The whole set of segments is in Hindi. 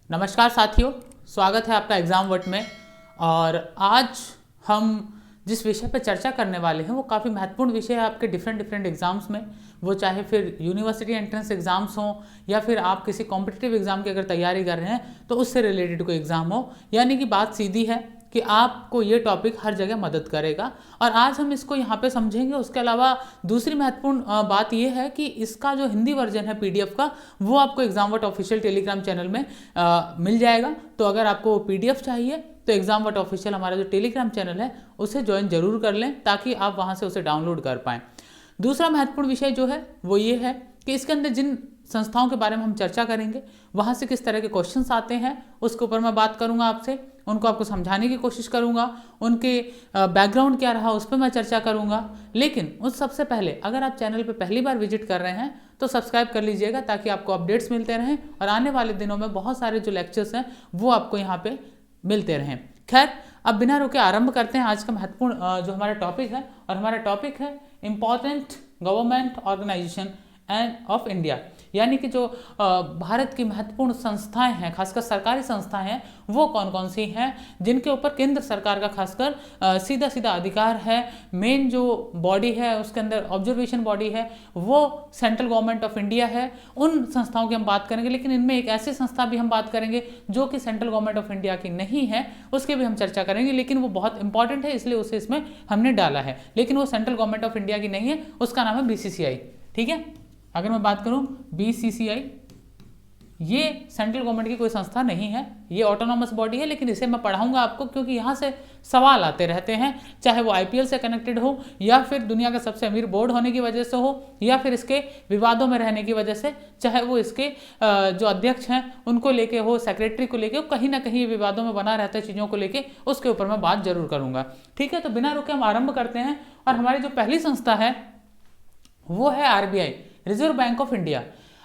नमस्कार साथियों, स्वागत है आपका एग्ज़ाम वर्ट में। और आज हम जिस विषय पर चर्चा करने वाले हैं वो काफ़ी महत्वपूर्ण विषय है आपके डिफरेंट एग्जाम्स में। वो चाहे फिर यूनिवर्सिटी एंट्रेंस एग्जाम्स हों या फिर आप किसी कॉम्पिटिटिव एग्जाम की अगर तैयारी कर रहे हैं तो उससे रिलेटेड कोई एग्जाम हो। यानी कि बात सीधी है कि आपको ये टॉपिक हर जगह मदद करेगा और आज हम इसको यहाँ पे समझेंगे। उसके अलावा दूसरी महत्वपूर्ण बात ये है कि इसका जो हिंदी वर्जन है पीडीएफ का, वो आपको एग्जाम वर्ट ऑफिशियल टेलीग्राम चैनल में मिल जाएगा। तो अगर आपको पीडीएफ चाहिए तो एग्जाम वर्ट ऑफिशियल हमारा जो टेलीग्राम चैनल है उसे ज्वाइन जरूर कर लें ताकि आप वहाँ से उसे डाउनलोड कर पाएँ। दूसरा महत्वपूर्ण विषय जो है वो ये है कि इसके अंदर जिन संस्थाओं के बारे में हम चर्चा करेंगे वहाँ से किस तरह के क्वेश्चंस आते हैं उसके ऊपर मैं बात करूँगा आपसे, उनको आपको समझाने की कोशिश करूँगा, उनके बैकग्राउंड क्या रहा उस पर मैं चर्चा करूँगा। लेकिन उस सबसे पहले अगर आप चैनल पर पहली बार विजिट कर रहे हैं तो सब्सक्राइब कर लीजिएगा ताकि आपको अपडेट्स मिलते रहें और आने वाले दिनों में बहुत सारे जो लेक्चर्स हैं वो आपको यहाँ पे मिलते रहें। खैर, अब बिना रुके आरंभ करते हैं आज का महत्वपूर्ण जो हमारा टॉपिक है। और हमारा टॉपिक है important government organisation and of India, यानी कि जो भारत की महत्वपूर्ण संस्थाएं हैं, खासकर सरकारी संस्थाएं हैं, वो कौन कौन सी हैं जिनके ऊपर केंद्र सरकार का खासकर सीधा अधिकार है। मेन जो बॉडी है उसके अंदर ऑब्जर्वेशन बॉडी है वो सेंट्रल गवर्नमेंट ऑफ इंडिया है। उन संस्थाओं की हम बात करेंगे, लेकिन इनमें एक ऐसी संस्था भी हम बात करेंगे जो कि सेंट्रल गवर्नमेंट ऑफ इंडिया की नहीं है, उसकी भी हम चर्चा करेंगे। लेकिन वो बहुत इंपॉर्टेंट है इसलिए उसे इसमें हमने डाला है, लेकिन वो सेंट्रल गवर्नमेंट ऑफ इंडिया की नहीं है, उसका नाम है बीसीसीआई। ठीक है, अगर मैं बात करूं बीसीसीआई, ये सेंट्रल गवर्नमेंट की कोई संस्था नहीं है, ये ऑटोनॉमस बॉडी है। लेकिन इसे मैं पढ़ाऊंगा आपको क्योंकि यहाँ से सवाल आते रहते हैं, चाहे वो आईपीएल से कनेक्टेड हो या फिर दुनिया का सबसे अमीर बोर्ड होने की वजह से हो या फिर इसके विवादों में रहने की वजह से, चाहे वो इसके जो अध्यक्ष हैं उनको लेके हो, सेक्रेटरी को लेके हो, कहीं ना कहीं ये विवादों में बना रहता है चीज़ों को लेके, उसके ऊपर मैं बात जरूर करूँगा। ठीक है, तो बिना रुके हम आरंभ करते हैं। और हमारी जो पहली संस्था है वो है RBI, reserve bank of India.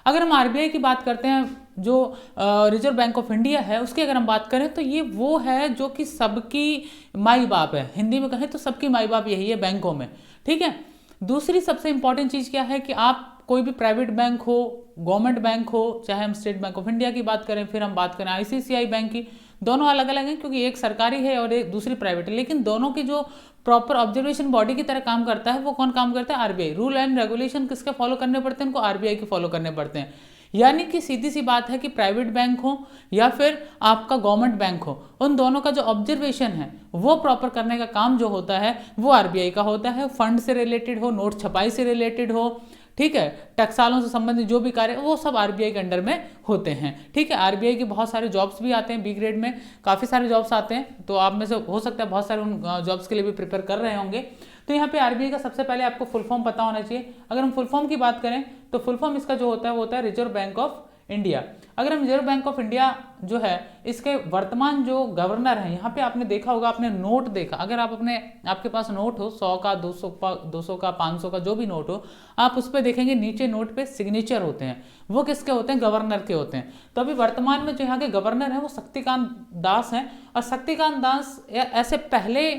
अगर हम आरबीआई की बात करते हैं, जो रिजर्व बैंक ऑफ इंडिया है, उसकी अगर हम बात करें तो ये वो है जो कि सबकी माई बाप है। हिंदी में कहें तो सबकी माई बाप यही है बैंकों में। ठीक है, दूसरी सबसे इंपॉर्टेंट चीज़ क्या है कि आप कोई भी प्राइवेट बैंक हो, गवर्नमेंट बैंक हो, चाहे हम स्टेट बैंक ऑफ इंडिया की बात करें, फिर हम बात करें आईसीआईसीआई बैंक की, दोनों अलग अलग हैं क्योंकि एक सरकारी है और एक दूसरी प्राइवेट है। लेकिन दोनों की जो प्रॉपर ऑब्जर्वेशन बॉडी की तरह काम करता है वो कौन काम करता है? आरबीआई। रूल एंड रेगुलेशन किसके फॉलो करने पड़ते हैं? उनको आरबीआई के फॉलो करने पड़ते हैं। यानी कि सीधी सी बात है कि प्राइवेट बैंक हो या फिर आपका गवर्नमेंट बैंक हो, उन दोनों का जो ऑब्जर्वेशन है वो प्रॉपर करने का काम जो होता है वो आरबीआई का होता है। फंड से रिलेटेड हो, नोट छपाई से रिलेटेड हो, ठीक है, टैक्सालों से संबंधित जो भी कार्य वो सब आरबीआई के अंडर में होते हैं। ठीक है, आरबीआई के बहुत सारे जॉब्स भी आते हैं, बी ग्रेड में काफ़ी सारे जॉब्स आते हैं, तो आप में से हो सकता है बहुत सारे उन जॉब्स के लिए भी प्रिपेयर कर रहे होंगे। तो यहाँ पे आरबीआई का सबसे पहले आपको फुल फॉर्म पता होना चाहिए। अगर हम फुल फॉर्म की बात करें तो फुल फॉर्म इसका जो होता है वो होता है रिजर्व बैंक ऑफ इंडिया। अगर हम रिजर्व बैंक ऑफ इंडिया जो है इसके वर्तमान जो गवर्नर हैं, यहाँ पे आपने देखा होगा, आपने नोट देखा, अगर आपके पास नोट हो 100 का, 200 का, 500 का, जो भी नोट हो, आप उस पर देखेंगे नीचे नोट पे सिग्नेचर होते हैं, वो किसके होते हैं? गवर्नर के होते हैं। तो अभी वर्तमान में जो यहाँ के गवर्नर हैं वो शक्तिकांत दास हैं। और शक्तिकांत दास ऐसे पहले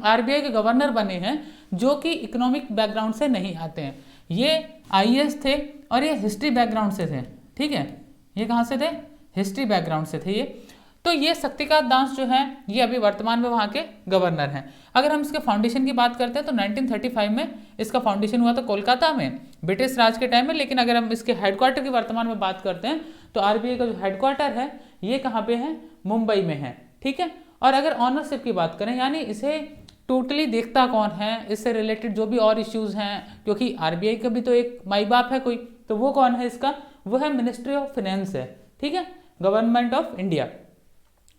आरबीआई के गवर्नर बने हैं जो कि इकोनॉमिक बैकग्राउंड से नहीं आते हैं। ये आईएएस थे और ये हिस्ट्री बैकग्राउंड से थे। ठीक है, ये कहाँ से थे? हिस्ट्री बैकग्राउंड से थे ये। तो ये शक्तिकांत दास जो हैं ये अभी वर्तमान में वहाँ के गवर्नर हैं। अगर हम इसके फाउंडेशन की बात करते हैं तो 1935 में इसका फाउंडेशन हुआ था कोलकाता में, ब्रिटिश राज के टाइम में। लेकिन अगर हम इसके हेडक्वार्टर की वर्तमान में बात करते हैं तो आरबीआई का जो हेडक्वार्टर है ये कहाँ पे है? मुंबई में है। ठीक है, और अगर ऑनरशिप की बात करें, यानी इसे टोटली देखता कौन है, इससे रिलेटेड जो भी और इश्यूज हैं, क्योंकि आरबीआई का भी तो एक माई बाप है कोई, तो वो कौन है इसका? वो है मिनिस्ट्री ऑफ फाइनेंस है। ठीक है, गवर्नमेंट ऑफ इंडिया,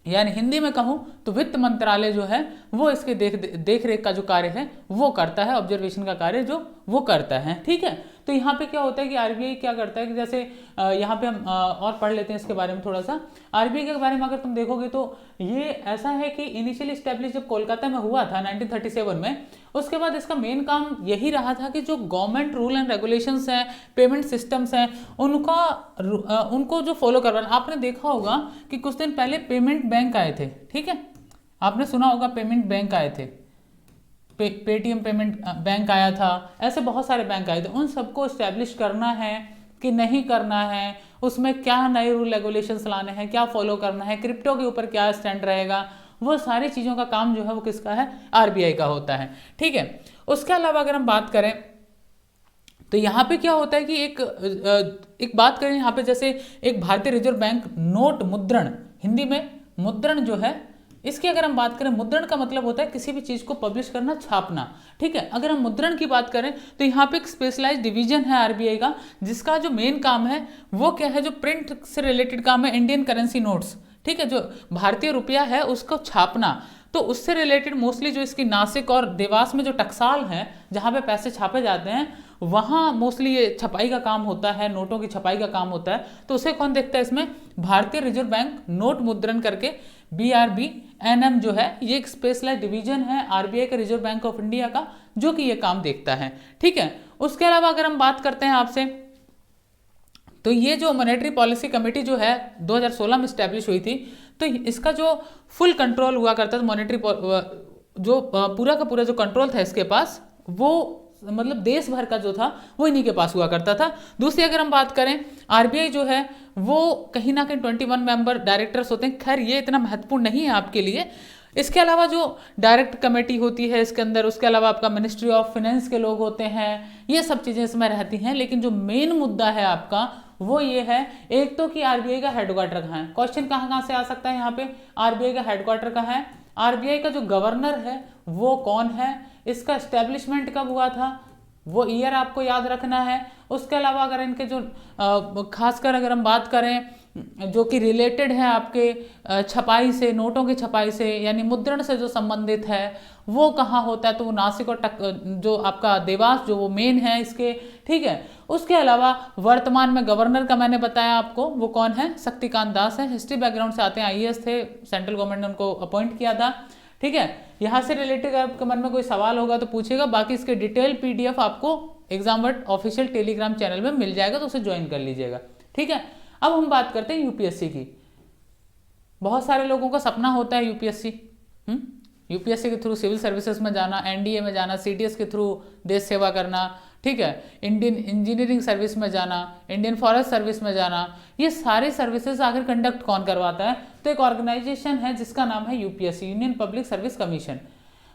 यानी हिंदी में कहूँ तो वित्त मंत्रालय जो है वो इसके देख रेख का जो कार्य है वो करता है, ऑब्जर्वेशन का कार्य जो वो करता है। ठीक है, तो यहाँ पे क्या होता है कि आरबीआई क्या करता है कि जैसे यहाँ पे हम और पढ़ लेते हैं इसके बारे में थोड़ा सा। आरबीआई के बारे में अगर तुम देखोगे तो ये ऐसा है कि इनिशियली स्टैब्लिश जब कोलकाता में हुआ था 1937 में, उसके बाद इसका मेन काम यही रहा था कि जो गवर्नमेंट रूल एंड रेगुलेशंस हैं, पेमेंट सिस्टम्स हैं, उनको जो फॉलो करवाना। आपने देखा होगा कि कुछ दिन पहले पेमेंट बैंक आए थे। ठीक है, आपने सुना होगा पेमेंट बैंक आए थे, पेटीएम पेमेंट बैंक आया था, ऐसे बहुत सारे बैंक आए थे। उन सबको इस्टेब्लिश करना है, कि नहीं करना है, उसमें क्या नए रूल रेगुलेशंस लाने हैं, क्या फॉलो करना है, क्रिप्टो के ऊपर क्या स्टैंड रहेगा, वो सारी चीज़ों का काम जो है वो किसका है, आरबीआई का होता है। ठीक है, उसके अलावा अगर हम बात करें तो यहाँ पे क्या होता है कि एक बात करें यहाँ पे, जैसे एक भारतीय रिजर्व बैंक नोट मुद्रण, हिंदी में मुद्रण जो है, इसकी अगर हम बात करें, मुद्रण का मतलब होता है किसी भी चीज़ को पब्लिश करना, छापना। ठीक है, अगर हम मुद्रण की बात करें तो यहाँ पे एक स्पेशलाइज्ड डिवीजन है आरबीआई का, जिसका जो मेन काम है वो क्या है, जो प्रिंट से रिलेटेड काम है, इंडियन करेंसी नोट्स। ठीक है, जो भारतीय रुपया है उसको छापना, तो उससे रिलेटेड मोस्टली जो इसकी नासिक और देवास में जो टकसाल है जहाँ पे पैसे छापे जाते हैं, वहाँ मोस्टली ये छपाई का काम होता है, नोटों की छपाई का काम होता है। तो उसे कौन देखता है, इसमें भारतीय रिजर्व बैंक नोट मुद्रण करके BRBNM जो है, ये एक स्पेशलाइज्ड डिवीजन है आरबीआई का, रिजर्व बैंक ऑफ इंडिया का, जो कि ये काम देखता है। ठीक है, उसके अलावा अगर हम बात करते हैं आपसे, तो ये जो मॉनेटरी पॉलिसी कमेटी जो है 2016 में स्टैब्लिश हुई थी, तो इसका जो फुल कंट्रोल हुआ करता था, मॉनेटरी जो पूरा का पूरा जो कंट्रोल था इसके पास, वो मतलब देश भर का जो था वो इन्हीं के पास हुआ करता था। दूसरी अगर हम बात करें, आरबीआई जो है वो कहीं ना कहीं 21 मेंबर डायरेक्टर्स होते हैं, खैर ये इतना महत्वपूर्ण नहीं है आपके लिए। इसके अलावा जो डायरेक्ट कमेटी होती है इसके अंदर, उसके अलावा आपका मिनिस्ट्री ऑफ फाइनेंस के लोग होते हैं, ये सब चीज़ें इसमें रहती हैं। लेकिन जो मेन मुद्दा है आपका वो ये है, एक तो कि आरबीआई का हेडक्वार्टर कहाँ है। क्वेश्चन कहाँ कहाँ से आ सकता है यहाँ पे, आरबीआई का हेडक्वार्टर कहाँ है, आरबीआई का जो गवर्नर है वो कौन है, इसका एस्टेब्लिशमेंट कब हुआ था, वो ईयर आपको याद रखना है। उसके अलावा अगर इनके जो खासकर अगर हम बात करें जो कि रिलेटेड है आपके छपाई से, नोटों की छपाई से, यानी मुद्रण से जो संबंधित है, वो कहाँ होता है, तो वो नासिक और जो आपका देवास जो वो मेन है इसके। ठीक है, उसके अलावा वर्तमान में गवर्नर का मैंने बताया आपको, वो कौन है, शक्तिकांत दास है, हिस्ट्री बैकग्राउंड से आते हैं, आईएएस थे, सेंट्रल गवर्नमेंट ने उनको अपॉइंट किया था। ठीक है, यहाँ से रिलेटेड आपके मन में कोई सवाल होगा तो पूछेगा, बाकी इसके डिटेल पीडीएफ आपको एग्जामवर्ट ऑफिशियल टेलीग्राम चैनल में मिल जाएगा, तो उसे ज्वाइन कर लीजिएगा। ठीक है, अब हम बात करते हैं यूपीएससी की। बहुत सारे लोगों का सपना होता है यूपीएससी, यूपीएससी के थ्रू सिविल सर्विसेज में जाना, एनडीए में जाना, सीडीएस के थ्रू देश सेवा करना। ठीक है, इंडियन इंजीनियरिंग सर्विस में जाना, इंडियन फॉरेस्ट सर्विस में जाना, ये सारी सर्विसेज आखिर कंडक्ट कौन करवाता है, तो एक ऑर्गेनाइजेशन है जिसका नाम है UPSC, union public service commission.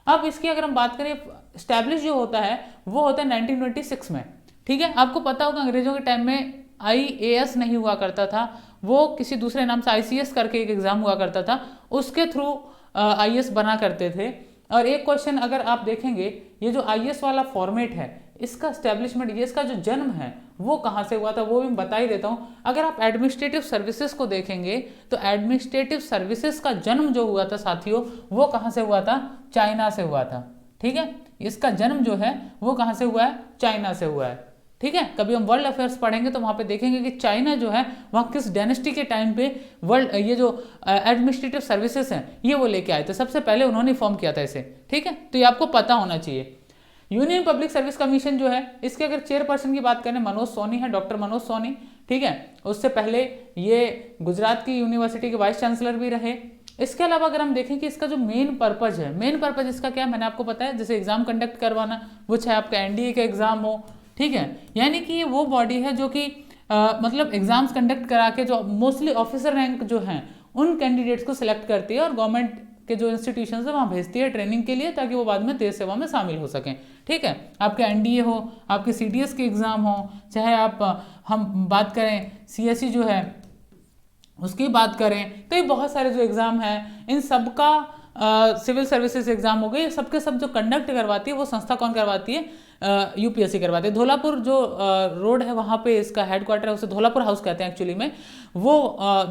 अब इसकी अगर हम बात करें, स्टैब्लिश जो होता है वो होता है 1926 में। ठीक है, आपको पता होगा अंग्रेजों के टाइम में आईएएस नहीं हुआ करता था, वो किसी दूसरे नाम से आईसीएस करके एक एग्जाम हुआ करता था, उसके थ्रू आईएएस बना करते थे। और एक क्वेश्चन अगर आप देखेंगे, ये जो आईएएस वाला फॉर्मेट है, इसका स्टैब्लिशमेंट, ये इसका जो जन्म है वो कहाँ से हुआ था, वो भी मैं बता ही देता हूँ। अगर आप एडमिनिस्ट्रेटिव सर्विसेज को देखेंगे तो एडमिनिस्ट्रेटिव सर्विसेज का जन्म जो हुआ था साथियों, वो कहाँ से हुआ था, चाइना से हुआ था। ठीक है, इसका जन्म जो है वो कहाँ से हुआ है, चाइना से हुआ है। ठीक है, कभी हम वर्ल्ड अफेयर्स पढ़ेंगे तो वहाँ पे देखेंगे कि चाइना जो है वहाँ किस डायनेस्टी के टाइम पे वर्ल्ड ये जो एडमिनिस्ट्रेटिव सर्विसेज हैं ये वो लेके आए थे, सबसे पहले उन्होंने फॉर्म किया था इसे। ठीक है, तो ये आपको पता होना चाहिए। यूनियन पब्लिक सर्विस कमीशन जो है, इसके अगर चेयरपर्सन की बात करें, मनोज सोनी है, डॉक्टर मनोज सोनी। ठीक है, उससे पहले ये गुजरात की यूनिवर्सिटी के वाइस चांसलर भी रहे। इसके अलावा अगर हम देखें कि इसका जो मेन पर्पज है, मेन पर्पज इसका क्या है, मैंने आपको बताया, जैसे एग्जाम कंडक्ट करवाना, वो चाहे आपका एनडीए का एग्जाम हो। ठीक है, यानी कि ये वो बॉडी है जो कि मतलब एग्जाम्स कंडक्ट करा के जो मोस्टली ऑफिसर रैंक जो हैं उन कैंडिडेट्स को सिलेक्ट करती है और गवर्नमेंट के जो इंस्टीट्यूशन है वहाँ भेजती है ट्रेनिंग के लिए, ताकि वो बाद में देश सेवा में शामिल हो सकें। ठीक है, आपके एनडीए हो, आपके सीडीएस के एग्जाम हो, चाहे आप हम बात करें सीएससी जो है उसकी बात करें, तो ये बहुत सारे जो एग्जाम हैं इन सब का सिविल सर्विसेज एग्जाम हो गए, सबके सब जो कंडक्ट करवाती है वो संस्था कौन करवाती है, यूपीएससी करवाते हैं। धौलापुर जो रोड है वहाँ पे इसका हेडक्वार्टर है, उसे धौलापुर हाउस कहते हैं एक्चुअली में। वो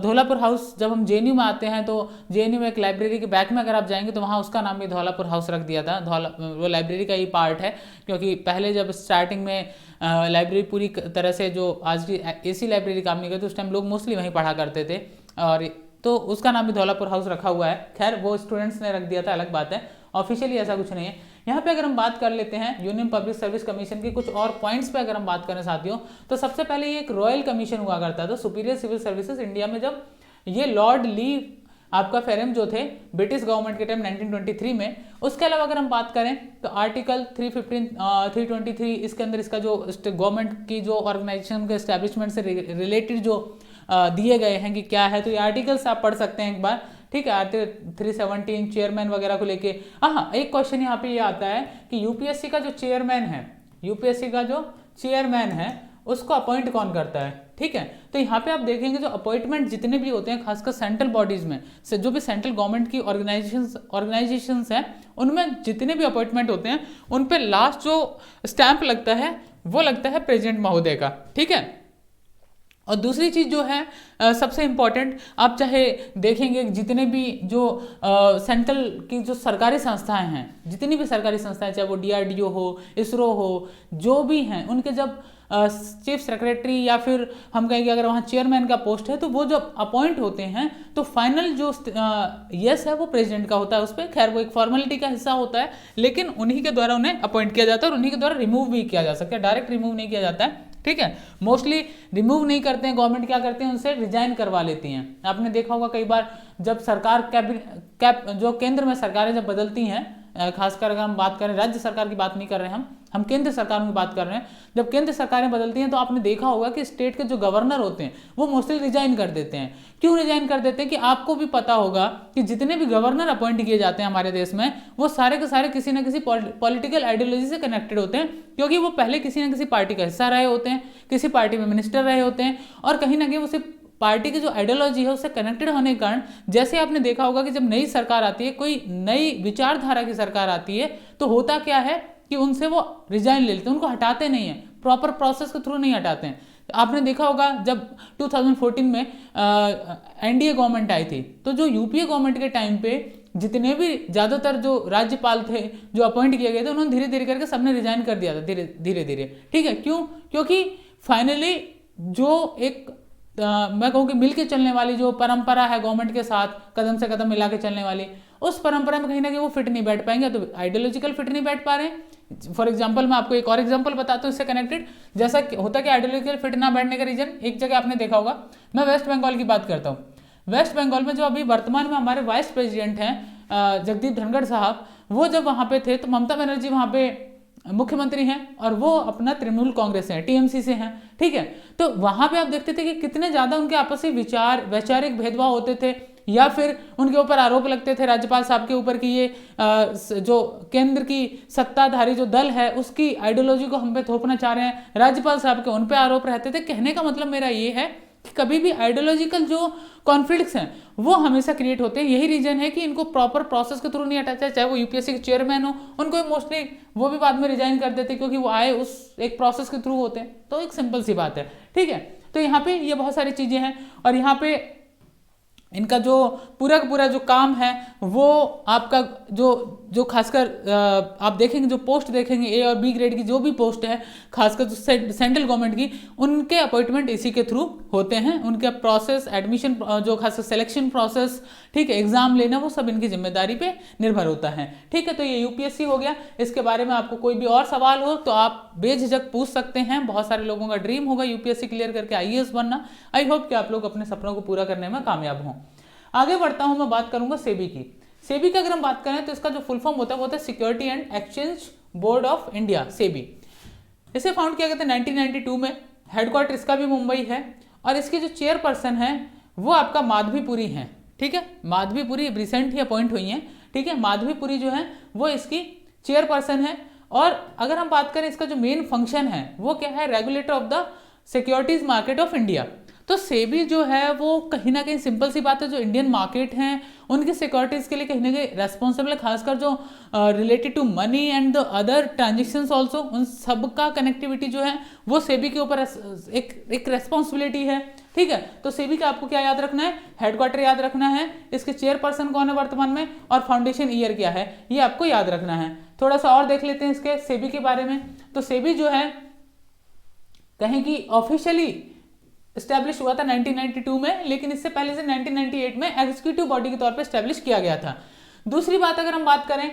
धौलापुर हाउस, जब हम जेएनयू में आते हैं तो जेएनयू में एक लाइब्रेरी के बैक में अगर आप जाएंगे तो वहाँ उसका नाम भी धौलापुर हाउस रख दिया था। वो लाइब्रेरी का ही पार्ट है, क्योंकि पहले जब स्टार्टिंग में लाइब्रेरी पूरी तरह से जो आज की एसी लाइब्रेरी काम नहीं करती, उस टाइम लोग मोस्टली वहीं पढ़ा करते थे, और तो उसका नाम भी धौलापुर हाउस रखा हुआ है। खैर वो स्टूडेंट्स ने रख दिया था, अलग बात है, ऑफिशियली ऐसा कुछ नहीं है। यहाँ पे अगर हम बात कर लेते हैं यूनियन पब्लिक सर्विस कमीशन की कुछ और पॉइंट्स पे अगर हम बात करें साथियों, तो सबसे पहले ये एक रॉयल कमीशन हुआ करता था सुपीरियर सिविल सर्विसेज इंडिया में। जब ये लॉर्ड ली आपका फेरम जो थे ब्रिटिश गवर्नमेंट के टाइम 1923 में। उसके अलावा अगर हम बात करें तो आर्टिकल 323 इसके अंदर इसका जो गवर्नमेंट की जो ऑर्गेनाइजेशन के एस्टेब्लिशमेंट से रिलेटेड जो दिए गए हैं कि क्या है, तो ये आर्टिकल्स आप पढ़ सकते हैं एक बार, ठीक है। आर्टिकल 317 चेयरमैन वगैरह को लेके। हाँ, एक क्वेश्चन यहाँ पे ये आता है कि यूपीएससी का जो चेयरमैन है, यूपीएससी का जो चेयरमैन है उसको अपॉइंट कौन करता है, ठीक है। तो यहाँ पे आप देखेंगे जो अपॉइंटमेंट जितने भी होते हैं खासकर सेंट्रल बॉडीज में से, जो भी सेंट्रल गवर्नमेंट की ऑर्गेनाइजेशंस हैं, उनमें जितने भी अपॉइंटमेंट होते हैं उन पे लास्ट जो स्टैंप लगता है वो लगता है प्रेसिडेंट महोदय का, ठीक है। और दूसरी चीज़ जो है सबसे इम्पॉर्टेंट, आप चाहे देखेंगे जितने भी जो सेंट्रल की जो सरकारी संस्थाएं हैं, जितनी भी सरकारी संस्थाएं, चाहे वो डीआरडीओ हो, इसरो हो, जो भी हैं, उनके जब चीफ सेक्रेटरी या फिर हम कहेंगे अगर वहाँ चेयरमैन का पोस्ट है, तो वो जब अपॉइंट होते हैं तो फाइनल जो यस है वो प्रेसिडेंट का होता है उस पर। खैर वो एक फॉर्मेलिटी का हिस्सा होता है, लेकिन उन्हीं के द्वारा उन्हें अपॉइंट किया जाता है और उन्हीं के द्वारा रिमूव भी किया जा सकता है, डायरेक्ट रिमूव नहीं किया जाता है, ठीक है। मोस्टली रिमूव नहीं करते हैं, गवर्नमेंट क्या करते हैं उनसे रिजाइन करवा लेती हैं। आपने देखा होगा कई बार जब सरकार जो केंद्र में सरकारें जब बदलती हैं, खासकर अगर हम बात करें राज्य सरकार की बात नहीं कर रहे हैं हम केंद्र सरकार की बात कर रहे हैं, जब केंद्र सरकारें बदलती हैं तो आपने देखा होगा कि स्टेट के जो गवर्नर होते हैं वो मोस्टली रिजाइन कर देते हैं। क्यों रिजाइन कर देते हैं कि आपको भी पता होगा कि जितने भी गवर्नर अपॉइंट किए जाते हैं हमारे देश में, वो सारे के सारे किसी ना किसी पॉलिटिकल आइडियोलॉजी से कनेक्टेड होते हैं, क्योंकि वो पहले किसी ना किसी पार्टी का हिस्सा रहे होते हैं, किसी पार्टी में मिनिस्टर रहे होते हैं, और कहीं ना कहीं वो सिर्फ पार्टी की जो आइडियोलॉजी है उससे कनेक्टेड होने के कारण, जैसे आपने देखा होगा कि जब नई सरकार आती है, कोई नई विचारधारा की सरकार आती है, तो होता क्या है कि उनसे वो रिजाइन ले लेते हैं, उनको हटाते नहीं हैं, प्रॉपर प्रोसेस के थ्रू नहीं हटाते हैं। आपने देखा होगा जब 2014 में एनडीए गवर्नमेंट आई थी, तो जो यूपीए गवर्नमेंट के टाइम पे जितने भी ज़्यादातर जो राज्यपाल थे जो अपॉइंट किए गए थे, उन्होंने धीरे धीरे करके सबने रिजाइन कर दिया था, धीरे धीरे, ठीक है। क्यों? क्योंकि फाइनली जो एक मैं कहूँ कि मिल के चलने वाली जो परंपरा है गवर्नमेंट के साथ, कदम से कदम मिला के चलने वाली, उस परंपरा में कहीं ना कहीं वो फिट नहीं बैठ पाएंगे, तो आइडियोलॉजिकल फिट नहीं बैठ पा रहे हैं। फॉर एग्जांपल मैं आपको एक और एग्जांपल बताता हूँ इससे कनेक्टेड, जैसा होता कि आइडियोलॉजिकल फिट ना बैठने का रीजन एक जगह आपने देखा होगा, मैं वेस्ट बंगाल की बात करता हूँ। वेस्ट बंगाल में जो अभी वर्तमान में हमारे वाइस प्रेसिडेंट हैं जगदीप धनखड़ साहब, वो जब वहाँ पे थे तो ममता बनर्जी वहाँ पे मुख्यमंत्री हैं और वो अपना तृणमूल कांग्रेस है, टीएमसी से हैं, ठीक है। तो वहां पे आप देखते थे कि कितने ज्यादा उनके आपसी वैचारिक भेदभाव होते थे, या फिर उनके ऊपर आरोप लगते थे राज्यपाल साहब के ऊपर कि ये जो केंद्र की सत्ताधारी जो दल है उसकी आइडियोलॉजी को हम पे थोपना चाह रहे हैं, राज्यपाल साहब के उन पे आरोप रहते थे। कहने का मतलब मेरा ये है कि कभी भी आइडियोलॉजिकल जो कॉन्फ्लिक्ट्स हैं वो हमेशा क्रिएट होते हैं। यही रीजन है कि इनको प्रॉपर प्रोसेस के थ्रू नहीं हटाया, चाहे वो यूपीएससी के चेयरमैन हो, उनको मोस्टली वो भी बाद में रिजाइन कर देते क्योंकि वो आए उस एक प्रोसेस के थ्रू होते हैं। तो एक सिंपल सी बात है, ठीक है। तो यहाँ पे ये बहुत सारी चीजें हैं, और यहाँ पे इनका जो पूरा का पूरा जो काम है वो आपका जो खासकर आप देखेंगे, जो पोस्ट देखेंगे ए और बी ग्रेड की जो भी पोस्ट है, खासकर जो सेंट्रल गवर्नमेंट की, उनके अपॉइंटमेंट इसी के थ्रू होते हैं। उनके प्रोसेस, एडमिशन, जो खासकर सिलेक्शन प्रोसेस, ठीक है, एग्जाम लेना, वो सब इनकी जिम्मेदारी पे निर्भर होता है, ठीक है। तो ये यूपीएससी हो गया। इसके बारे में आपको कोई भी और सवाल हो तो आप बेझिझक पूछ सकते हैं। बहुत सारे लोगों का ड्रीम होगा यूपीएससी क्लियर करके आईएएस बनना। आई होप कि आप लोग अपने सपनों को पूरा करने में कामयाब हों। आगे बढ़ता हूं, मैं बात करूंगा सेबी की। सेबी की अगर हम बात करें तो इसका जो फुल फॉर्म होता है वो होता है security and exchange board of India, SEBI. इसे फाउंड किया गया था 1992 में। हेडक्वार्टर इसका भी मुंबई है, और इसकी जो चेयरपर्सन है वो आपका माधवीपुरी है, ठीक है। माधवीपुरी रिसेंट ही अपॉइंट हुई है, ठीक है। माधवीपुरी जो है वो इसकी चेयरपर्सन है। और अगर हम बात करें इसका जो मेन फंक्शन है वो क्या है, regulator of the securities market of India. तो सेबी जो है वो कहीं ना कहीं, सिंपल सी बात है, जो इंडियन मार्केट हैं उनकी सिक्योरिटीज के लिए कहीं ना कहीं रेस्पॉन्सिबल है, खासकर जो related to money and the other transactions also, उन सब का कनेक्टिविटी जो है वो सेबी के ऊपर एक रेस्पॉन्सिबिलिटी है, ठीक है। तो सेबी का आपको क्या याद रखना है, हेडक्वार्टर याद रखना है, इसके चेयरपर्सन कौन है वर्तमान में, और फाउंडेशन ईयर क्या है, ये आपको याद रखना है। थोड़ा सा और देख लेते हैं इसके सेबी के बारे में। तो सेबी जो है कहें कि ऑफिशियली एस्टैब्लिश हुआ था 1992 में, लेकिन इससे पहले से 1998 में एग्जीक्यूटिव बॉडी के तौर पे एस्टैब्लिश किया गया था। दूसरी बात अगर हम बात करें,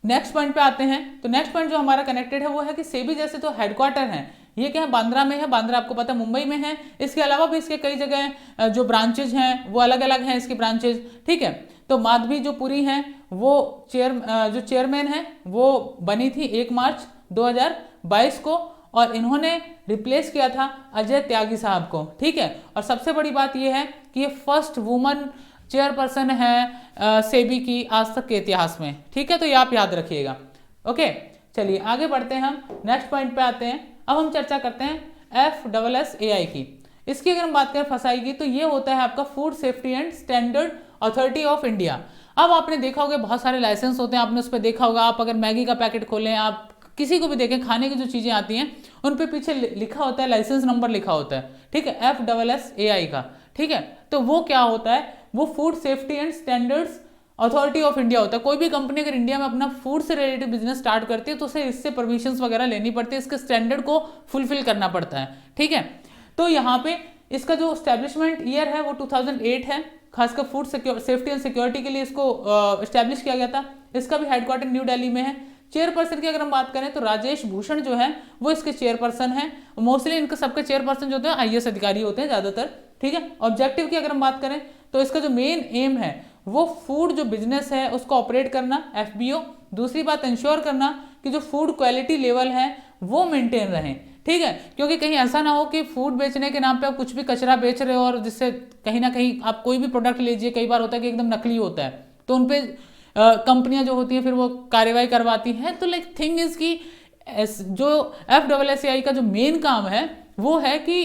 नेक्स्ट पॉइंट पे आते हैं, तो नेक्स्ट पॉइंट जो हमारा कनेक्टेड है वो है कि सेबी जैसे तो हेडक्वार्टर है, ये क्या है, बांद्रा में है, बांद्रा आपको पता है मुंबई में है। इसके अलावा भी इसके कई जगह जो ब्रांचेज हैं वो अलग अलग हैं इसकी ब्रांचेज, ठीक है। तो माधवी जो पुरी हैं वो जो चेयरमैन है वो बनी थी 1 मार्च 2022 को, और इन्होंने रिप्लेस किया था अजय त्यागी साहब को, ठीक है। और सबसे बड़ी बात यह है कि ये फर्स्ट वुमन चेयरपर्सन है सेबी की आज तक के इतिहास में, ठीक है। तो ये आप याद रखिएगा, ओके। चलिए आगे बढ़ते हैं, हम नेक्स्ट पॉइंट पे आते हैं। अब हम चर्चा करते हैं FSSAI की। इसकी अगर हम बात करें FSSAI की, तो ये होता है आपका food safety and standard authority of India. अब आपने देखा होगा बहुत सारे लाइसेंस होते हैं, आपने उस पर देखा होगा। आप अगर मैगी का पैकेट खोलें, आप किसी को भी देखें, खाने की जो चीज़ें आती हैं उन पे पीछे लिखा होता है, लाइसेंस नंबर लिखा होता है, ठीक है, FSSAI का, ठीक है। तो वो क्या होता है, वो food safety and standards authority of India होता है। कोई भी कंपनी अगर इंडिया में अपना फूड से रिलेटेड बिजनेस स्टार्ट करती है तो उसे इससे परमिशंस वगैरह लेनी पड़ती है, इसके स्टैंडर्ड को फुलफिल करना पड़ता है, ठीक है। तो यहाँ पे इसका जो स्टैब्लिशमेंट ईयर है वो 2008 है, खासकर फूड सेफ्टी एंड सिक्योरिटी के लिए इसको स्टैब्लिश किया गया था। इसका भी हेडक्वार्टर न्यू दिल्ली में है। चेयरपर्सन की अगर हम बात करें तो राजेश भूषण जो है वो इसके चेयरपर्सन हैं। मोस्टली इनके सबके चेयरपर्सन जो होते हैं IAS अधिकारी होते हैं ज़्यादातर, ठीक है। ऑब्जेक्टिव की अगर हम बात करें तो इसका जो मेन एम है वो फूड जो बिजनेस है उसको ऑपरेट करना, FBO। दूसरी बात इंश्योर करना कि जो फूड क्वालिटी लेवल है वो मेंटेन रहे, ठीक है। क्योंकि कहीं ऐसा ना हो कि फूड बेचने के नाम पे आप कुछ भी कचरा बेच रहे हो और जिससे कहीं ना कहीं आप कोई भी प्रोडक्ट लीजिए, कई बार होता है कि एकदम नकली होता है, तो उन पे कंपनियां जो होती हैं फिर वो कार्रवाई करवाती हैं। तो लाइक थिंग इज कि जो FSSAI का जो मेन काम है वो है कि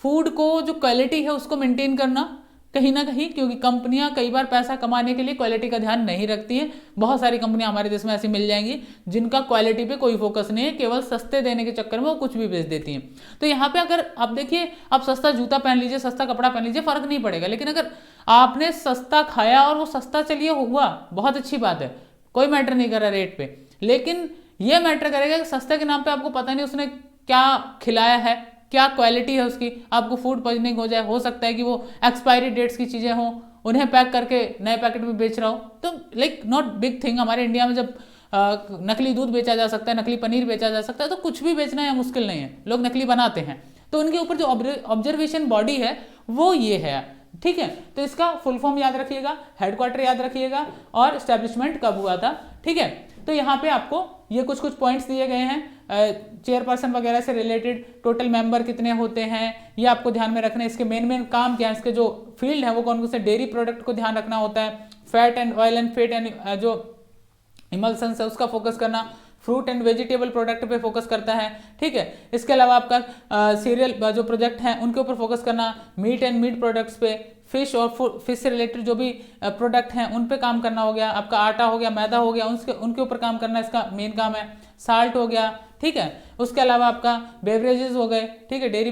फूड को जो क्वालिटी है उसको मेंटेन करना कहीं ना कहीं, क्योंकि कंपनियां कई बार पैसा कमाने के लिए क्वालिटी का ध्यान नहीं रखती हैं। बहुत सारी कंपनियां हमारे देश में ऐसी मिल जाएंगी जिनका क्वालिटी पे कोई फोकस नहीं है, केवल सस्ते देने के चक्कर में वो कुछ भी बेच देती हैं। तो यहाँ पे अगर आप देखिए, आप सस्ता जूता पहन लीजिए, सस्ता कपड़ा पहन लीजिए, फर्क नहीं पड़ेगा। लेकिन अगर आपने सस्ता खाया और वो सस्ता चलिए हुआ, बहुत अच्छी बात है, कोई मैटर नहीं कर रहा रेट पे, लेकिन ये मैटर करेगा कि सस्ते के नाम पे आपको पता नहीं उसने क्या खिलाया है, क्या क्वालिटी है उसकी, आपको फूड पॉइजनिंग हो जाए। हो सकता है कि वो एक्सपायरी डेट्स की चीज़ें हों, उन्हें पैक करके नए पैकेट में बेच रहा हो। तो लाइक नॉट बिग थिंग। हमारे इंडिया में जब नकली दूध बेचा जा सकता है, नकली पनीर बेचा जा सकता है, तो कुछ भी बेचना है मुश्किल नहीं है, लोग नकली बनाते हैं। तो उनके ऊपर जो ऑब्जर्वेशन बॉडी है वो ये है, ठीक है। तो इसका फुल फॉर्म याद रखिएगा, हेडक्वार्टर याद रखिएगा और एस्टेब्लिशमेंट कब हुआ था, ठीक है। तो यहाँ पे आपको ये कुछ पॉइंट्स दिए गए हैं चेयरपर्सन वगैरह से रिलेटेड, टोटल मेंबर कितने होते हैं ये आपको ध्यान में रखना है। इसके मेन काम क्या है, इसके जो फील्ड है वो कौन कौन से, डेयरी प्रोडक्ट को ध्यान रखना होता है, fat and oil and fat and जो इमल्सन्स है उसका फोकस करना, फ्रूट एंड वेजिटेबल प्रोडक्ट पे फोकस करता है, ठीक है। इसके अलावा आपका सीरियल जो प्रोजेक्ट हैं उनके ऊपर फोकस करना, मीट एंड मीट प्रोडक्ट्स पे, फिश और फिश से रिलेटेड जो भी प्रोडक्ट हैं उन पे काम करना हो गया, आपका आटा हो गया, मैदा हो गया, उनके ऊपर काम करना इसका मेन काम है, साल्ट हो गया, ठीक है। उसके अलावा आपका बेवरेजेस हो गए, ठीक है, डेयरी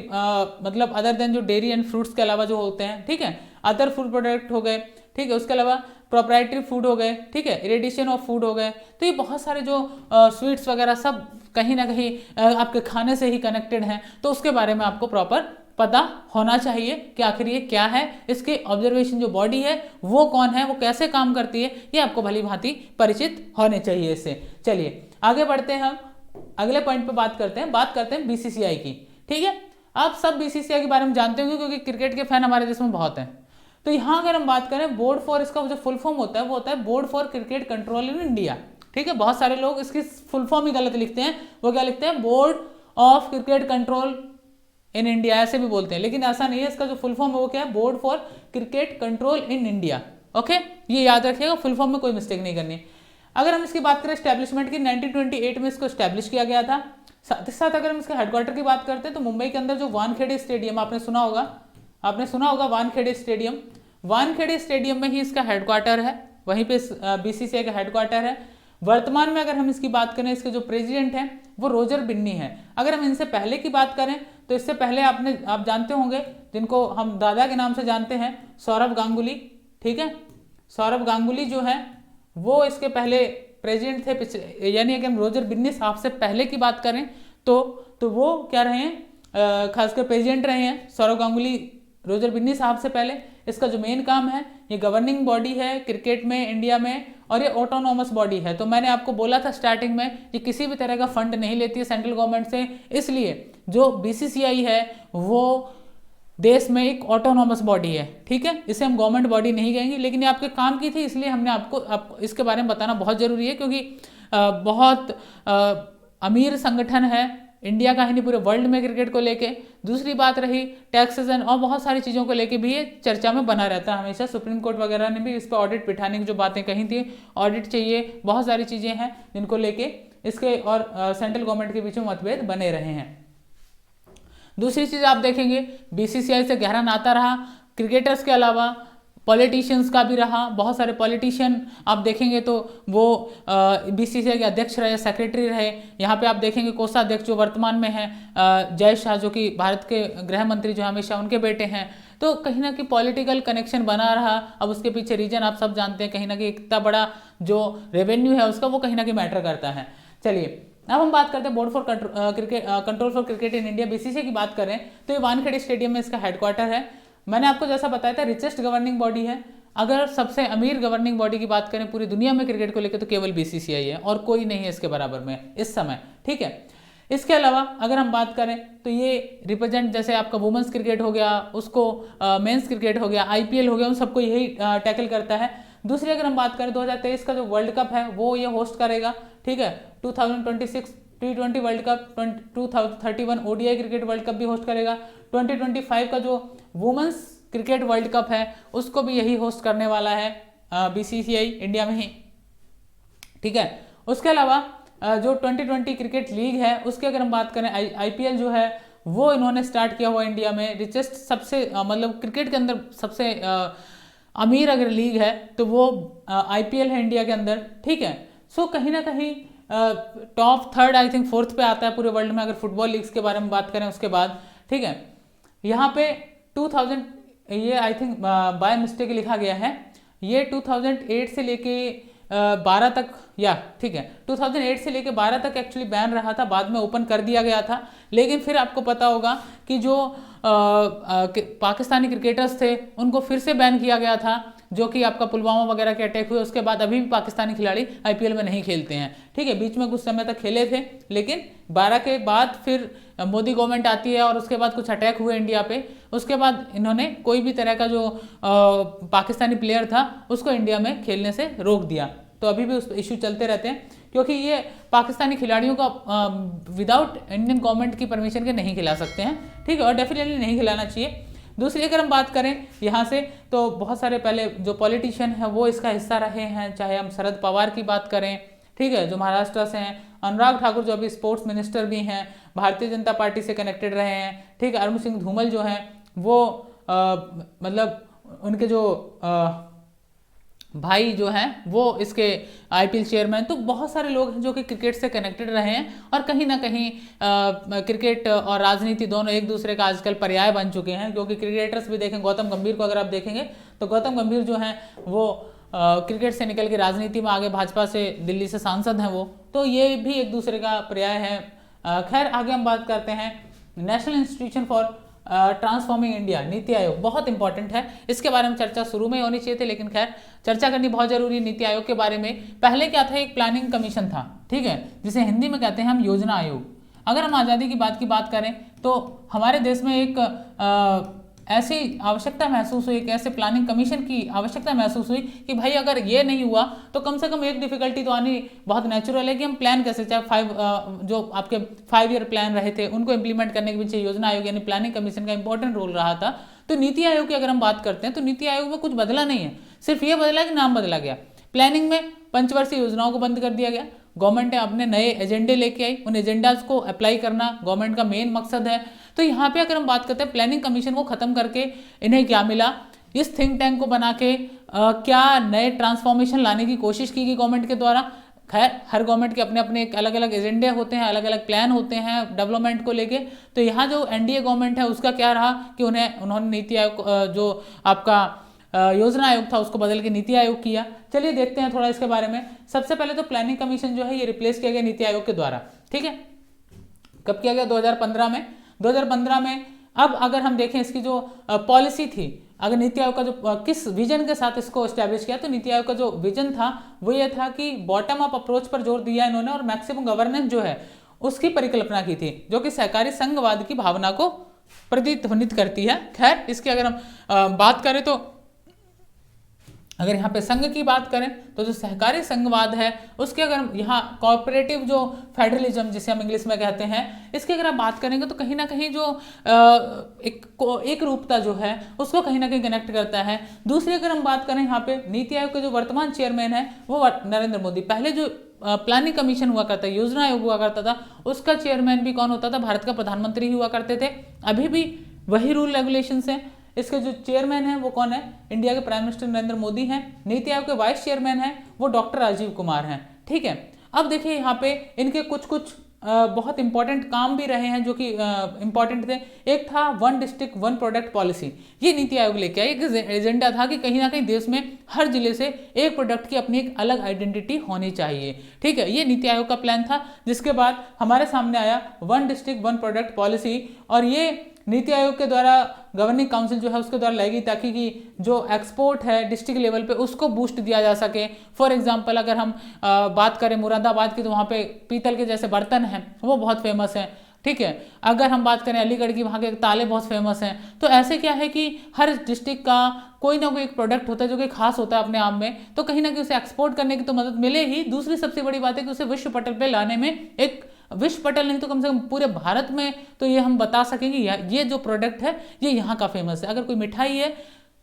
मतलब अदर देन जो डेयरी एंड फ्रूट्स के अलावा जो होते हैं, ठीक है, अदर फूड प्रोडक्ट हो गए, ठीक है। उसके अलावा प्रोप्राइटरी फूड हो गए, ठीक है, इरेडिशन ऑफ फूड हो गए। तो ये बहुत सारे जो स्वीट्स वगैरह सब कहीं ना कहीं आपके खाने से ही कनेक्टेड हैं, तो उसके बारे में आपको प्रॉपर पता होना चाहिए कि आखिर ये क्या है, इसके ऑब्जर्वेशन जो बॉडी है वो कौन है, वो कैसे काम करती है, ये आपको भली भांति परिचित होने चाहिए इससे। चलिए आगे बढ़ते हैं, हम अगले पॉइंट पे बात करते हैं BCCI की, ठीक है। आप सब BCCI के बारे में जानते होंगे क्योंकि क्रिकेट के फैन हमारे देश में बहुत हैं। तो यहाँ अगर हम बात करें बोर्ड फॉर, इसका जो फुल फॉर्म होता है वो होता है board for cricket control in India, ठीक है। बहुत सारे लोग इसकी फुल फॉर्म ही गलत लिखते हैं, वो क्या लिखते हैं, board of cricket control in India, ऐसे भी बोलते हैं, लेकिन ऐसा नहीं है। इसका जो फुल फॉर्म है वो क्या है, board for cricket control in India, okay. ये याद रखिएगा, फुल फॉर्म में कोई मिस्टेक नहीं करनी। अगर हम इसकी बात करें एस्टेब्लिशमेंट की, 1928 में इसको एस्टेब्लिश किया गया था। साथ ही साथ अगर हम इसके हेडक्वार्टर की बात करते हैं तो मुंबई के अंदर जो वानखेड़े स्टेडियम आपने सुना होगा वानखेड़े स्टेडियम में ही इसका हेडक्वार्टर है, वहीं पे BCCI का हेडक्वार्टर है। वर्तमान में अगर हम इसकी बात करें, इसके जो प्रेसिडेंट हैं वो रोजर बिन्नी है। अगर हम इनसे पहले की बात करें तो इससे पहले आप जानते होंगे, जिनको हम दादा के नाम से जानते हैं, सौरभ गांगुली, ठीक है। सौरभ गांगुली जो है वो इसके पहले प्रेसिडेंट थे, यानी अगर हम रोजर बिन्नी साहब से पहले की बात करें तो वो क्या रहे हैं, खासकर प्रेसिडेंट रहे हैं सौरभ गांगुली रोजर बिन्नी साहब से पहले। इसका जो मेन काम है, ये गवर्निंग बॉडी है क्रिकेट में इंडिया में, और ये ऑटोनॉमस बॉडी है। तो मैंने आपको बोला था स्टार्टिंग में कि किसी भी तरह का फंड नहीं लेती है सेंट्रल गवर्नमेंट से, इसलिए जो बीसीसीआई है वो देश में एक ऑटोनॉमस बॉडी है, ठीक है। इसे हम गवर्नमेंट बॉडी नहीं कहेंगे, लेकिन ये आपके काम की थी, इसलिए हमने आपको इसके बारे में बताना बहुत जरूरी है, क्योंकि बहुत अमीर संगठन है इंडिया का ही नहीं पूरे वर्ल्ड में क्रिकेट को लेके। दूसरी बात रही टैक्सेशन और बहुत सारी चीज़ों को लेके भी ये चर्चा में बना रहता है हमेशा। सुप्रीम कोर्ट वगैरह ने भी इस पर ऑडिट बिठाने की जो बातें कही थी, ऑडिट चाहिए, बहुत सारी चीज़ें हैं जिनको लेके इसके और सेंट्रल गवर्नमेंट के बीच में मतभेद बने रहे हैं। दूसरी चीज़ आप देखेंगे बीसीसीआई से गहरा नाता रहा क्रिकेटर्स के अलावा पॉलिटिशियंस का भी रहा। बहुत सारे पॉलिटिशियन आप देखेंगे तो वो बीसीसीआई के अध्यक्ष रहे, सेक्रेटरी रहे। यहाँ पे आप देखेंगे कोषाध्यक्ष जो वर्तमान में है जय शाह, जो कि भारत के गृह मंत्री जो हमेशा उनके बेटे हैं। तो कहीं ना कहीं पॉलिटिकल कनेक्शन बना रहा। अब उसके पीछे रीजन आप सब जानते हैं, कहीं ना कहीं इतना बड़ा जो रेवेन्यू है उसका वो कहीं ना कहीं मैटर करता है। चलिए अब हम बात करते हैं board for control for cricket in India, BCCI की बात करें तो ये वानखेड़े स्टेडियम में इसका हेडक्वार्टर है। मैंने आपको जैसा बताया था रिचेस्ट गवर्निंग बॉडी है। अगर सबसे अमीर गवर्निंग बॉडी की बात करें पूरी दुनिया में क्रिकेट को लेकर तो केवल बीसीसीआई है और कोई नहीं है इसके बराबर में इस समय, ठीक है। इसके अलावा अगर हम बात करें तो ये रिप्रेजेंट, जैसे आपका वुमेंस क्रिकेट हो गया, उसको मेंस क्रिकेट हो गया, आईपीएल हो गया, उन सबको यही टैकल करता है। दूसरी अगर हम बात करें 2023 का जो वर्ल्ड कप है वो ये होस्ट करेगा, ठीक है। 2026 T20 world cup, 2031 ODI cricket world cup भी होस्ट करेगा। 2025 का जो वुमेंस क्रिकेट वर्ल्ड कप है उसको भी यही होस्ट करने वाला है बीसीसीआई इंडिया में ही, ठीक है। उसके अलावा जो 2020 क्रिकेट लीग है उसकी अगर हम बात करें, आईपीएल जो है वो इन्होंने स्टार्ट किया हुआ इंडिया में। रिचेस्ट सबसे मतलब क्रिकेट के अंदर सबसे अमीर अगर लीग है तो वो आईपीएल है इंडिया के अंदर, ठीक है। सो कहीं ना कहीं top third I think fourth पे आता है पूरे वर्ल्ड में अगर फुटबॉल लीग्स के बारे में बात करें उसके बाद, ठीक है। यहाँ पे 2000 ये आई थिंक बाय मिस्टेक लिखा गया है, ये 2008 से लेके 12 तक, या ठीक है 2008 से लेके 12 तक एक्चुअली बैन रहा था, बाद में ओपन कर दिया गया था। लेकिन फिर आपको पता होगा कि जो पाकिस्तानी क्रिकेटर्स थे उनको फिर से बैन किया गया था, जो कि आपका पुलवामा वगैरह के अटैक हुए उसके बाद अभी भी पाकिस्तानी खिलाड़ी आईपीएल में नहीं खेलते हैं, ठीक है। बीच में कुछ समय तक खेले थे, लेकिन 12 के बाद फिर मोदी गवर्नमेंट आती है और उसके बाद कुछ अटैक हुए इंडिया पे, उसके बाद इन्होंने कोई भी तरह का जो पाकिस्तानी प्लेयर था उसको इंडिया में खेलने से रोक दिया। तो अभी भी उस इशू चलते रहते हैं, क्योंकि ये पाकिस्तानी खिलाड़ियों का विदाउट इंडियन गवर्नमेंट की परमिशन के नहीं खिला सकते हैं, ठीक है, और डेफिनेटली नहीं खिलाना चाहिए। दूसरी अगर हम बात करें यहाँ से तो बहुत सारे पहले जो पॉलिटिशियन हैं वो इसका हिस्सा रहे हैं, चाहे हम शरद पवार की बात करें, ठीक है, जो महाराष्ट्र से हैं, अनुराग ठाकुर जो अभी स्पोर्ट्स मिनिस्टर भी हैं, भारतीय जनता पार्टी से कनेक्टेड रहे हैं, ठीक है। अरुण सिंह धूमल जो हैं वो मतलब उनके जो भाई जो हैं वो इसके आईपीएल चेयरमैन। तो बहुत सारे लोग हैं जो कि क्रिकेट से कनेक्टेड रहे हैं और कहीं ना कहीं क्रिकेट और राजनीति दोनों एक दूसरे का आजकल पर्याय बन चुके हैं, क्योंकि क्रिकेटर्स भी देखें, गौतम गंभीर को अगर आप देखेंगे तो गौतम गंभीर जो हैं वो क्रिकेट से निकल के राजनीति में आगे भाजपा से दिल्ली से सांसद हैं वो, तो ये भी एक दूसरे का पर्याय है। खैर आगे हम बात करते हैं national institution for transforming India, NITI Aayog बहुत इंपॉर्टेंट है, इसके बारे में चर्चा शुरू में होनी चाहिए थी, लेकिन खैर चर्चा करनी बहुत जरूरी है नीति आयोग के बारे में। पहले क्या था, एक प्लानिंग कमीशन था, ठीक है, जिसे हिंदी में कहते हैं हम योजना आयोग। अगर हम आज़ादी की बात करें तो हमारे देश में एक ऐसी आवश्यकता महसूस हुई, एक ऐसे प्लानिंग कमीशन की आवश्यकता महसूस हुई कि भाई अगर ये नहीं हुआ तो कम से कम एक डिफिकल्टी तो आनी बहुत नेचुरल है कि हम प्लान कैसे, चाहे जो आपके 5 ईयर प्लान रहे थे उनको इंप्लीमेंट करने के पीछे योजना आयोग यानी प्लानिंग कमीशन का इंपॉर्टेंट रोल रहा था। तो नीति आयोग की अगर हम बात करते हैं तो नीति आयोग में कुछ बदला नहीं है, सिर्फ ये बदला कि नाम बदला गया। प्लानिंग में पंचवर्षीय योजनाओं को बंद कर दिया गया, गवर्नमेंट ने अपने नए एजेंडे लेके आई, उन एजेंडाज को अप्लाई करना गवर्नमेंट का मेन मकसद है। तो यहाँ पे अगर हम बात करते हैं प्लानिंग कमीशन को खत्म करके इन्हें क्या मिला, इस थिंक टैंक को बना के क्या नए ट्रांसफॉर्मेशन लाने की कोशिश की गई गवर्नमेंट के द्वारा। खैर हर गवर्नमेंट के अपने अपने अलग अलग एजेंडे होते हैं, अलग अलग प्लान होते हैं डेवलपमेंट को लेके। तो यहाँ जो एनडीए गवर्नमेंट है उसका क्या रहा कि उन्होंने नीति आयोग जो आपका योजना आयोग था उसको बदल के नीति आयोग किया। चलिए देखते हैं थोड़ा इसके बारे में। सबसे पहले तो प्लानिंग कमीशन जो है ये रिप्लेस किया गया नीति आयोग के द्वारा, ठीक है। कब किया गया, 2015 में। 2015 में अब अगर हम देखें इसकी जो पॉलिसी थी, अगर नीति आयोग का जो किस विजन के साथ इसको एस्टैब्लिश किया, तो नीति आयोग का जो विजन था वो ये था कि बॉटम अप अप्रोच पर जोर दिया इन्होंने और मैक्सिमम गवर्नेंस जो है उसकी परिकल्पना की थी, जो कि सहकारी संघवाद की भावना को प्रतिध्वनित करती है। खैर, इसकी अगर हम बात करें तो अगर यहाँ पे संघ की बात करें तो जो सहकारी संघवाद है उसके अगर हम यहाँ कॉर्पोरेटिव जो फेडरलिज्म जिसे हम इंग्लिश में कहते हैं, इसकी अगर आप बात करेंगे तो कहीं ना कहीं जो एक रूपता जो है उसको कहीं ना कहीं कनेक्ट करता है। दूसरी अगर हम बात करें यहाँ पे नीति आयोग के जो वर्तमान चेयरमैन है वो नरेंद्र मोदी, पहले जो प्लानिंग कमीशन हुआ करता है, योजना आयोग हुआ करता था, उसका चेयरमैन भी कौन होता था? भारत का प्रधानमंत्री हुआ करते थे। अभी भी वही रूल रेगुलेशंस हैं। इसके जो चेयरमैन है वो कौन है? इंडिया के प्राइम मिनिस्टर नरेंद्र मोदी हैं। नीति आयोग के वाइस चेयरमैन है वो डॉक्टर राजीव कुमार हैं। ठीक है, अब देखिए यहाँ पे इनके कुछ बहुत इंपॉर्टेंट काम भी रहे हैं जो कि इंपॉर्टेंट थे। एक था one district one product policy, ये नीति आयोग लेके आया। एक एजेंडा था कि कहीं ना कहीं देश में हर जिले से एक प्रोडक्ट की अपनी एक अलग आइडेंटिटी होनी चाहिए। ठीक है, ये नीति आयोग का प्लान था, जिसके बाद हमारे सामने आया one district one product policy, और ये नीति आयोग के द्वारा गवर्निंग काउंसिल जो है उसके द्वारा लाई गई ताकि कि जो एक्सपोर्ट है डिस्ट्रिक्ट लेवल पे उसको बूस्ट दिया जा सके। फॉर एग्जांपल अगर हम बात करें मुरादाबाद की, तो वहाँ पे पीतल के जैसे बर्तन हैं वो बहुत फेमस हैं। ठीक है, अगर हम बात करें अलीगढ़ की, वहाँ के ताले बहुत फेमस हैं। तो ऐसे क्या है कि हर डिस्ट्रिक्ट का कोई ना कोई एक प्रोडक्ट होता है जो कि खास होता है अपने आप में, तो कहीं ना कहीं उसे एक्सपोर्ट करने की तो मदद मिले ही। दूसरी सबसे बड़ी बात है कि उसे विश्व पटल पे लाने में, एक विश्व पटल नहीं तो कम से कम पूरे भारत में तो ये हम बता सकेंगे ये जो प्रोडक्ट है ये यहाँ का फेमस है। अगर कोई मिठाई है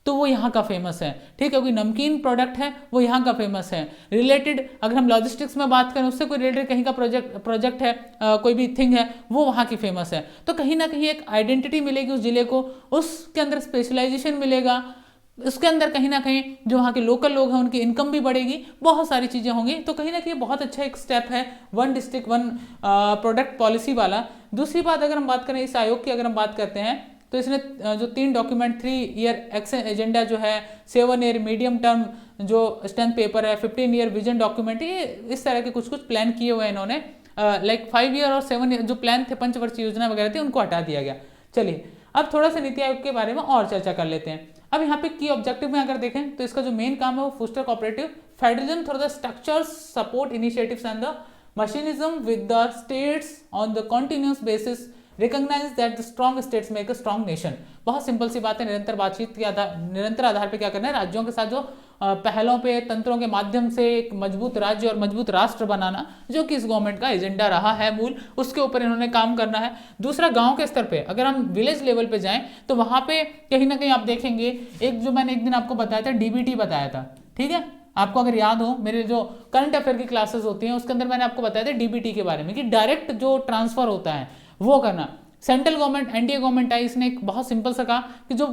तो वो यहाँ का फेमस है। ठीक है, कोई नमकीन प्रोडक्ट है वो यहाँ का फेमस है। रिलेटेड अगर हम लॉजिस्टिक्स में बात करें, उससे कोई रिलेटेड कहीं का प्रोजेक्ट है, कोई भी थिंग है, वो वहाँ की फेमस है। तो कहीं ना कहीं एक आइडेंटिटी मिलेगी उस जिले को, उसके अंदर स्पेशलाइजेशन मिलेगा, उसके अंदर कहीं ना कहीं जो वहाँ के लोकल लोग हैं उनकी इनकम भी बढ़ेगी, बहुत सारी चीज़ें होंगी। तो कहीं ना कहीं बहुत अच्छा एक स्टेप है one district one product policy वाला। दूसरी बात अगर हम बात करें इस आयोग की, अगर हम बात करते हैं तो इसने जो 3 डॉक्यूमेंट 3 ईयर एक्शन एजेंडा जो है, 7 ईयर मीडियम टर्म जो स्टैंड पेपर है, 15 ईयर विजन डॉक्यूमेंट, ये इस तरह के कुछ प्लान किए हुए हैं इन्होंने। लाइक 5 ईयर और 7 ईयर जो प्लान थे, पंचवर्षीय योजना वगैरह थी, उनको हटा दिया गया। चलिए अब थोड़ा सा नीति आयोग के बारे में और चर्चा कर लेते हैं। अब यहाँ पे की ऑब्जेक्टिव में अगर देखें तो इसका जो मेन काम है वो foster cooperative federalism through the structures support initiatives and the mechanism with the states on the continuous basis recognise that the strong states make a strong nation. बहुत सिंपल सी बात है, निरंतर बातचीत के निरंतर आधार पे क्या करना है, राज्यों के साथ जो पहलों पे तंत्रों के माध्यम से एक मजबूत राज्य और मजबूत राष्ट्र बनाना, जो कि इस गवर्नमेंट का एजेंडा रहा है मूल, उसके ऊपर इन्होंने काम करना है। दूसरा, गांव के स्तर पे अगर हम विलेज लेवल पे जाएं तो वहां पे कहीं ना कहीं आप देखेंगे, एक जो मैंने एक दिन आपको बताया था डीबीटी बताया था। ठीक है, आपको अगर याद हो, मेरे जो करंट अफेयर की क्लासेस होती हैं उसके अंदर मैंने आपको बताया था डीबीटी के बारे में कि डायरेक्ट जो ट्रांसफर होता है वो करना। सेंट्रल गवर्नमेंट एनडीए गवर्नमेंट आई, इसने एक बहुत सिंपल सा कहा कि जो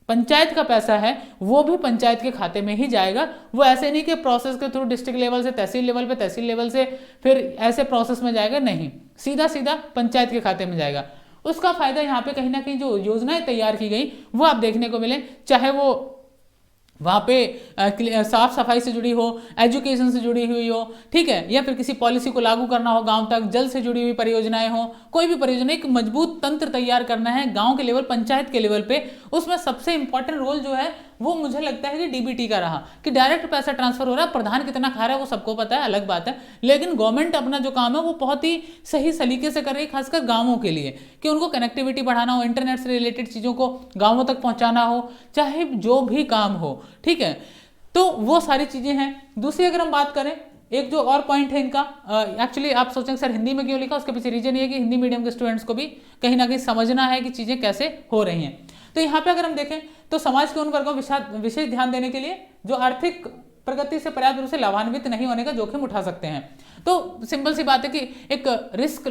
पंचायत का पैसा है वो भी पंचायत के खाते में ही जाएगा। वो ऐसे नहीं कि प्रोसेस के थ्रू डिस्ट्रिक्ट लेवल से तहसील लेवल पे, तहसील लेवल से फिर ऐसे प्रोसेस में जाएगा, नहीं, सीधा सीधा पंचायत के खाते में जाएगा। उसका फायदा यहाँ पे कहीं ना कहीं जो योजनाएं तैयार की गई वो आप देखने को मिले, चाहे वो वहाँ पे साफ सफाई से जुड़ी हो, एजुकेशन से जुड़ी हुई हो, ठीक है, या फिर किसी पॉलिसी को लागू करना हो गांव तक, जल से जुड़ी हुई परियोजनाएं हो, कोई भी परियोजना, एक मजबूत तंत्र तैयार करना है गांव के लेवल, पंचायत के लेवल पे। उसमें सबसे इंपॉर्टेंट रोल जो है वो मुझे लगता है कि डीबीटी का रहा, कि डायरेक्ट पैसा ट्रांसफर हो रहा है। प्रधान कितना खा रहा है वो सबको पता है, अलग बात है, लेकिन गवर्नमेंट अपना जो काम है वो बहुत ही सही सलीके से कर रही है, खासकर गाँवों के लिए, कि उनको कनेक्टिविटी बढ़ाना हो, इंटरनेट से रिलेटेड चीज़ों को गाँवों तक पहुँचाना हो, चाहे जो भी काम हो। ठीक है, तो वो सारी चीज़ें हैं। दूसरी अगर हम बात करें, एक जो और पॉइंट है इनका, एक्चुअली आप सोचेंगे सर हिंदी में क्यों लिखा, उसके पीछे रीजन ये है कि हिंदी मीडियम के स्टूडेंट्स को भी कहीं ना कहीं समझना है कि चीज़ें कैसे हो रही हैं। तो यहाँ पे अगर हम देखें तो समाज के उन वर्गों विशेष ध्यान देने के लिए जो आर्थिक प्रगति से पर्याप्त रूप से लाभान्वित नहीं होने का जोखिम उठा सकते हैं। तो सिंपल सी बात है कि एक रिस्क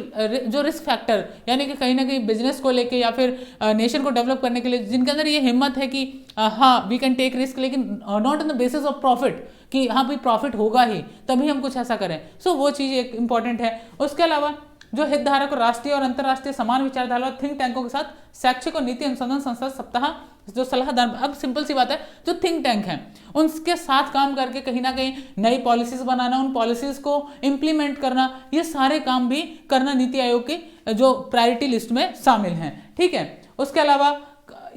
फैक्टर, यानी कि कहीं ना कहीं बिजनेस को लेके या फिर नेशन को डेवलप करने के लिए जिनके अंदर ये हिम्मत है कि हाँ वी कैन टेक रिस्क, लेकिन not on the basis of profit, कि हाँ भाई प्रॉफिट होगा ही तभी हम कुछ ऐसा करें। सो वो चीज़ एक इंपॉर्टेंट है। उसके अलावा जो हितधारक और राष्ट्रीय और अंतर्राष्ट्रीय समान विचारधारा और थिंक टैंकों के साथ शैक्षिक और नीति अनुसंधान संस्था सप्ताह जो सलाहदार, अब सिंपल सी बात है, जो थिंक टैंक हैं उनके साथ काम करके कहीं ना कहीं नई पॉलिसीज बनाना, उन पॉलिसीज को इम्प्लीमेंट करना, ये सारे काम भी करना नीति आयोग की जो प्रायोरिटी लिस्ट में शामिल हैं। ठीक है, उसके अलावा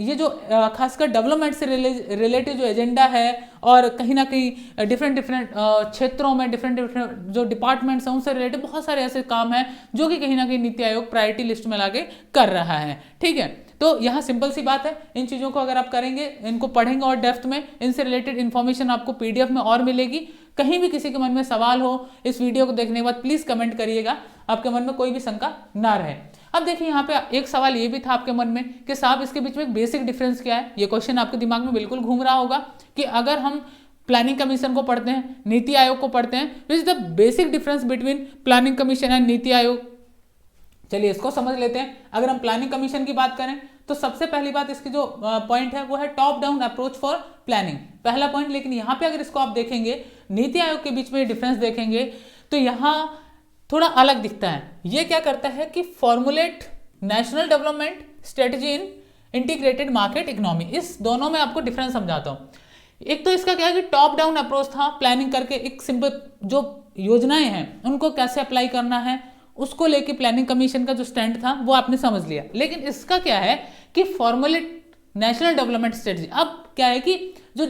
ये जो खासकर डेवलपमेंट से रिलेटेड जो एजेंडा है और कहीं ना कहीं डिफरेंट क्षेत्रों में डिफरेंट जो डिपार्टमेंट्स हैं उनसे रिलेटेड बहुत सारे ऐसे काम हैं जो कि कहीं ना कहीं नीति आयोग प्रायोरिटी लिस्ट में लाके कर रहा है। ठीक है, तो यहाँ सिंपल सी बात है, इन चीज़ों को अगर आप करेंगे, इनको पढ़ेंगे और डेप्थ में, इनसे रिलेटेड इन्फॉर्मेशन आपको PDF में और मिलेगी। कहीं भी किसी के मन में सवाल हो इस वीडियो को देखने के बाद प्लीज़ कमेंट करिएगा, आपके मन में कोई भी शंका ना रहे। अब देखिए यहाँ पे एक सवाल ये भी था आपके मन में कि साहब इसके बीच में एक बेसिक डिफरेंस क्या है। ये क्वेश्चन आपके दिमाग में बिल्कुल घूम रहा होगा कि अगर हम प्लानिंग कमीशन को पढ़ते हैं, नीति आयोग को पढ़ते हैं, which is the basic difference between planning commission and NITI Aayog. चलिए इसको समझ लेते हैं। अगर हम प्लानिंग कमीशन की बात करें तो सबसे पहली बात इसकी जो पॉइंट है वो है top down approach for planning, पहला पॉइंट। लेकिन यहाँ पे अगर इसको आप देखेंगे, नीति आयोग के बीच में डिफरेंस देखेंगे तो यहाँ थोड़ा अलग दिखता है। ये क्या करता है कि formulate national development strategy in integrated market economy. इस दोनों में आपको डिफरेंस समझाता हूँ। एक तो इसका क्या है कि टॉप डाउन अप्रोच था, प्लानिंग करके एक सिंपल जो योजनाएं हैं उनको कैसे अप्लाई करना है उसको लेके प्लानिंग कमीशन का जो स्टैंड था वो आपने समझ लिया। लेकिन इसका क्या है कि फॉर्मुलेट नेशनल डेवलपमेंट स्ट्रेटजी, अब क्या है कि जो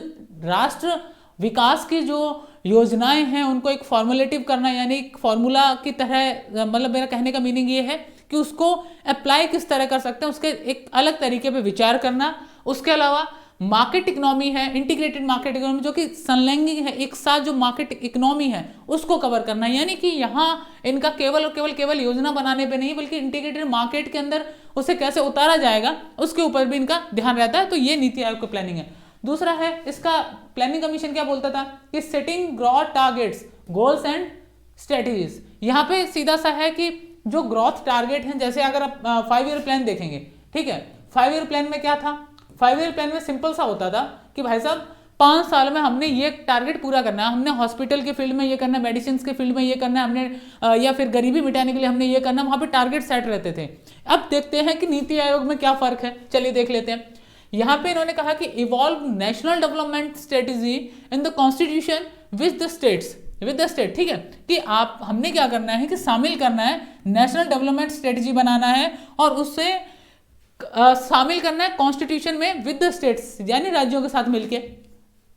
राष्ट्र विकास की जो योजनाएं हैं उनको एक फॉर्मुलेटिव करना, यानी एक फॉर्मूला की तरह, मतलब मेरा कहने का मीनिंग ये है कि उसको अप्लाई किस तरह कर सकते हैं उसके एक अलग तरीके पे विचार करना। उसके अलावा मार्केट इकोनॉमी है, इंटीग्रेटेड मार्केट इकोनॉमी जो कि संलग्न है, एक साथ जो मार्केट इकोनॉमी है उसको कवर करना। यानी कि यहाँ इनका केवल और केवल योजना बनाने पे नहीं बल्कि इंटीग्रेटेड मार्केट के अंदर उसे कैसे उतारा जाएगा उसके ऊपर भी इनका ध्यान रहता है। तो ये नीति आयोग की प्लानिंग है। दूसरा है इसका प्लानिंग कमीशन क्या बोलता था कि setting growth targets, goals and strategies. यहाँ पे सीधा सा है कि जो ग्रोथ टारगेट हैं, जैसे अगर आप 5 ईयर प्लान देखेंगे, ठीक है, 5 ईयर प्लान में क्या था, 5 ईयर प्लान में सिंपल सा होता था कि भाई साहब 5 साल में हमने ये टारगेट पूरा करना है, हमने हॉस्पिटल के फील्ड में ये करना है, मेडिसिन के फील्ड में ये करना है, हमने या फिर गरीबी मिटाने के लिए हमने ये करना है, वहाँ पे टारगेट सेट रहते थे। अब देखते हैं कि नीति आयोग में क्या फर्क है, चलिए देख लेते हैं। यहाँ पे इन्होंने कहा कि evolve national development strategy in the constitution with the state, ठीक है, कि आप हमने क्या करना है कि शामिल करना है, नेशनल डेवलपमेंट स्ट्रेटेजी बनाना है और उससे शामिल करना है कॉन्स्टिट्यूशन में विद द स्टेट्स, यानी राज्यों के साथ मिलके।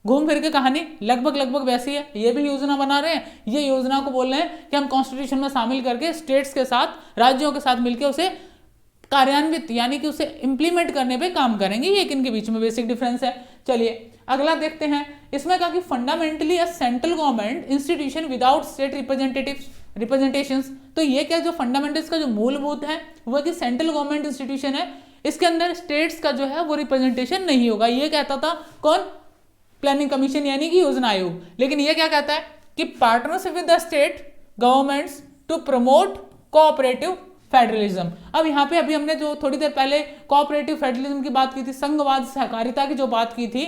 घूम फिर के कहानी लगभग वैसी है। ये भी योजना बना रहे हैं, ये योजना को बोल रहे हैं कि हम कॉन्स्टिट्यूशन में शामिल करके स्टेट्स के साथ, राज्यों के साथ मिलकर उसे कार्यान्वित यानी कि उसे इंप्लीमेंट करने पे काम करेंगे। ये इनके बीच में बेसिक डिफरेंस है। चलिए अगला देखते हैं। इसमें कहा कि fundamentally a central government institution without state representations. तो ये क्या, जो फंडामेंटल्स का जो मूलभूत है वो कि सेंट्रल गवर्नमेंट इंस्टीट्यूशन है, इसके अंदर स्टेट्स का जो है वो रिप्रेजेंटेशन नहीं होगा। ये कहता था कौन, प्लानिंग कमीशन यानी कि योजना आयोग। लेकिन ये क्या कहता है कि partnership with the state governments to promote cooperative federalism. अब यहाँ पे अभी हमने जो थोड़ी देर पहले कोऑपरेटिव फेडरलिज्म की बात की थी, संघवाद सहकारिता की जो बात की थी,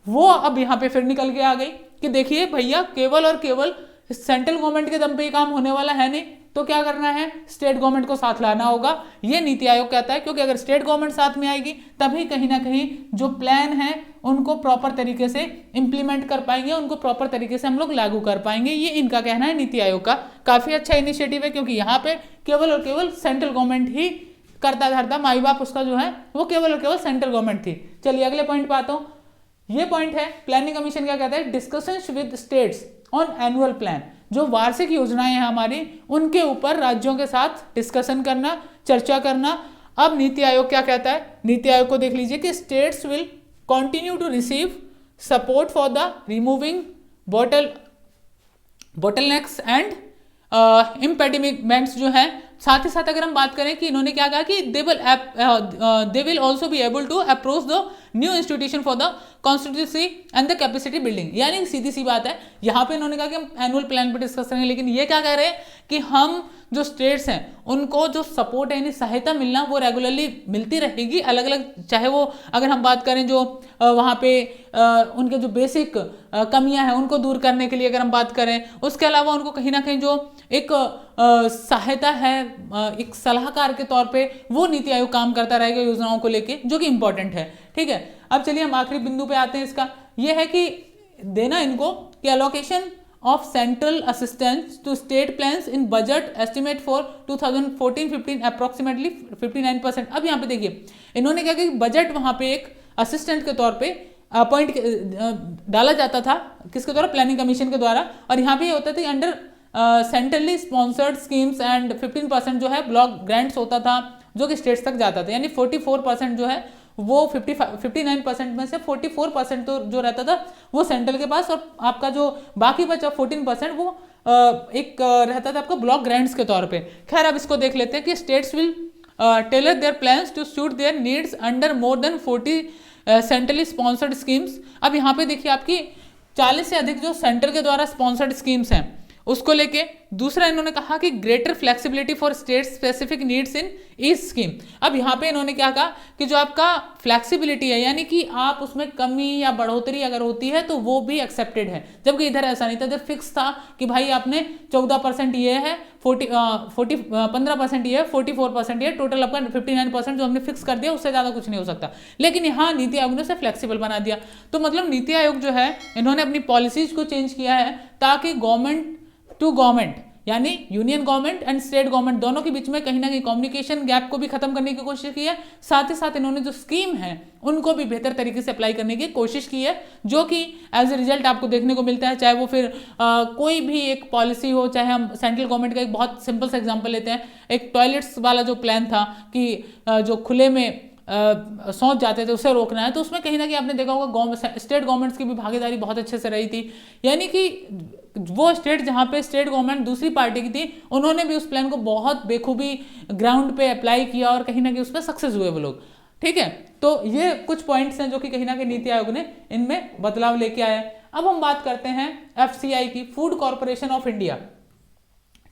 वो अब यहाँ पे फिर निकल के आ गई कि देखिए भैया केवल और केवल सेंट्रल गवर्नमेंट के दम पे काम होने वाला है नहीं, तो क्या करना है, स्टेट गवर्नमेंट को साथ लाना होगा। ये नीति आयोग कहता है, क्योंकि अगर स्टेट गवर्नमेंट साथ में आएगी तभी कहीं ना कहीं जो प्लान है उनको प्रॉपर तरीके से इंप्लीमेंट कर पाएंगे, उनको प्रॉपर तरीके से हम लोग लागू कर पाएंगे। ये इनका कहना है नीति आयोग का। काफी अच्छा इनिशिएटिव है, क्योंकि यहाँ पे केवल और केवल सेंट्रल गवर्नमेंट ही करता धरता, माई बाप उसका जो है वो केवल और केवल सेंट्रल गवर्नमेंट थी। चलिए अगले पॉइंट पे आता हूँ। ये पॉइंट है प्लानिंग कमीशन क्या कहता है, discussions with states on annual plan. जो वार्षिक योजनाएं हैं हमारी उनके ऊपर राज्यों के साथ डिस्कशन करना, चर्चा करना। अब नीति आयोग क्या कहता है, नीति आयोग को देख लीजिए कि states will continue to receive support for the removing bottlenecks and impediments जो है। साथ ही साथ अगर हम बात करें कि इन्होंने क्या कहा कि they will also be able to approach the new institution for the constituency and the capacity building. यानी सीधी सी बात है, यहाँ पे इन्होंने कहा कि हम एनुअल प्लान पे डिस्कस करेंगे, लेकिन ये क्या कह रहे हैं कि हम जो स्टेट्स हैं उनको जो सपोर्ट है यानी सहायता मिलना वो रेगुलरली मिलती रहेगी, अलग अलग, चाहे वो अगर हम बात करें जो वहाँ पे उनके जो बेसिक कमियां हैं उनको दूर करने के लिए अगर हम बात करें, उसके अलावा उनको कहीं ना कहीं जो एक सहायता है, एक सलाहकार के तौर पे वो नीति आयोग काम करता रहेगा योजनाओं को लेके, जो कि इंपॉर्टेंट है। ठीक है, अब चलिए हम आखिरी बिंदु पे आते हैं। इसका ये है कि देना इनको कि allocation of central assistance to state plans in budget estimate for 2014-15 approximately 59%। अब यहाँ पे देखिए इन्होंने क्या कि बजट वहाँ पे एक असिस्टेंट के तौर पे अपॉइंट डाला जाता था, किसके द्वारा, प्लानिंग कमीशन के द्वारा, और यहाँ पे ये होता था under centrally sponsored schemes and 15% जो है ब्लॉक ग्रांट्स होता था जो कि स्टेट्स तक जाता था, यानी 44% जो है वो 59% में से 44% तो जो रहता था वो सेंट्रल के पास, और आपका जो बाकी बचा 14% वो एक रहता था आपका ब्लॉक ग्रांट्स के तौर पे। खैर अब इसको देख लेते हैं कि states will tailor their plans to suit their needs under more than 40 centrally sponsored schemes. अब यहाँ पे देखिए आपकी 40 से अधिक जो सेंट्रल के द्वारा स्पॉन्सर्ड स्कीम्स हैं उसको लेके। दूसरा इन्होंने कहा कि greater flexibility for state specific needs in each scheme. अब यहाँ पे इन्होंने क्या कहा कि जो आपका फ्लेक्सिबिलिटी है, यानी कि आप उसमें कमी या बढ़ोतरी अगर होती है तो वो भी एक्सेप्टेड है, जबकि इधर ऐसा नहीं था। इधर फिक्स था कि भाई आपने 14% ये है, 15% ये है, 44% ये, टोटल आपका 59% जो हमने फिक्स कर दिया, उससे ज़्यादा कुछ नहीं हो सकता। लेकिन यहाँ नीति आयोग ने उसे फ्लेक्सिबल बना दिया। तो मतलब नीति आयोग जो है इन्होंने अपनी पॉलिसीज को चेंज किया है ताकि गवर्नमेंट टू गवर्नमेंट, यानी union government and state government दोनों के बीच में कहीं ना कहीं कम्युनिकेशन गैप को भी खत्म करने की कोशिश की है। साथ ही साथ इन्होंने जो स्कीम है उनको भी बेहतर तरीके से अप्लाई करने की कोशिश की है, जो कि एज ए रिजल्ट आपको देखने को मिलता है। चाहे वो फिर कोई भी एक पॉलिसी हो, चाहे हम सेंट्रल गवर्नमेंट का एक बहुत सिंपल सा एग्जाम्पल लेते हैं, एक टॉयलेट्स वाला जो प्लान था कि जो खुले में शौच जाते थे उसे रोकना है, तो उसमें कहीं ना कहीं आपने देखा होगा स्टेट गवर्नमेंट्स की भी भागीदारी बहुत अच्छे से रही थी। यानी कि वो स्टेट जहाँ पे स्टेट गवर्नमेंट दूसरी पार्टी की थी, उन्होंने भी उस प्लान को बहुत बेखूबी ग्राउंड पे अप्लाई किया और कहीं ना कहीं उस पर सक्सेस हुए वो लोग। ठीक है, तो ये कुछ पॉइंट्स हैं जो कि कहीं ना कहीं नीति आयोग ने इनमें बदलाव लेके आया है। अब हम बात करते हैं FCI की, फूड कॉर्पोरेशन ऑफ इंडिया।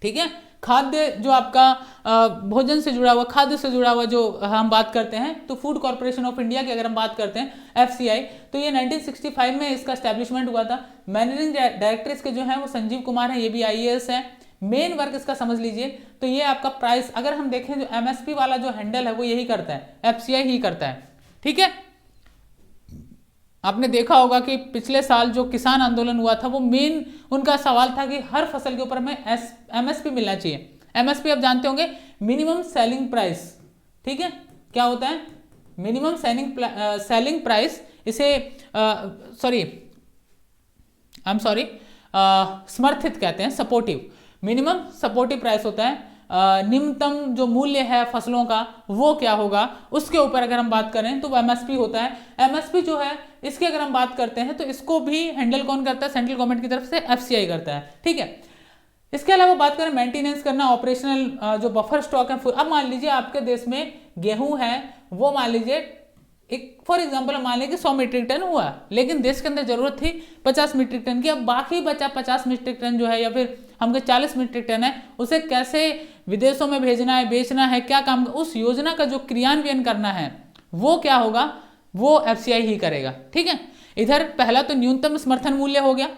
ठीक है, खाद्य जो आपका भोजन से जुड़ा हुआ, खाद्य से जुड़ा हुआ जो हम बात करते हैं, तो फूड कॉर्पोरेशन ऑफ इंडिया की अगर हम बात करते हैं FCI, तो ये 1965 में इसका एस्टेब्लिशमेंट हुआ था। मैनेजिंग डायरेक्टर इसके जो है वो संजीव कुमार है, ये भी IAS है। मेन वर्क इसका समझ लीजिए तो ये आपका प्राइस, अगर हम देखें जो MSP वाला जो हैंडल है वो यही करता है, FCI ही करता है। ठीक है, आपने देखा होगा कि पिछले साल जो किसान आंदोलन हुआ था वो मेन उनका सवाल था कि हर फसल के ऊपर हमें MSP मिलना चाहिए। MSP आप जानते होंगे, मिनिमम सेलिंग प्राइस। ठीक है, क्या होता है मिनिमम सेलिंग प्राइस? इसे समर्थित कहते हैं, सपोर्टिव, मिनिमम सपोर्टिव प्राइस होता है। निम्नतम जो मूल्य है फसलों का वो क्या होगा, उसके ऊपर अगर हम बात करें तो वो MSP होता है। MSP जो है इसकी अगर हम बात करते हैं तो इसको भी हैंडल कौन करता है? सेंट्रल गवर्नमेंट की तरफ से FCI करता है। ठीक है, इसके अलावा बात करें मेंटेनेंस करना, ऑपरेशनल जो बफर स्टॉक है। अब मान लीजिए आपके देश में गेहूं है, वो मान लीजिए एक फॉर एग्जांपल मान लें कि 100 मीट्रिक टन हुआ, लेकिन देश के अंदर जरूरत थी 50 मीट्रिक टन की। अब बाकी बचा 50 मीट्रिक टन जो है, या फिर हमको 40 मीट्रिक टन है, उसे कैसे विदेशों में भेजना है, बेचना है, क्या काम, उस योजना का जो क्रियान्वयन करना है वो क्या होगा, वो FCI ही करेगा। ठीक है, इधर पहला तो न्यूनतम समर्थन मूल्य हो गया,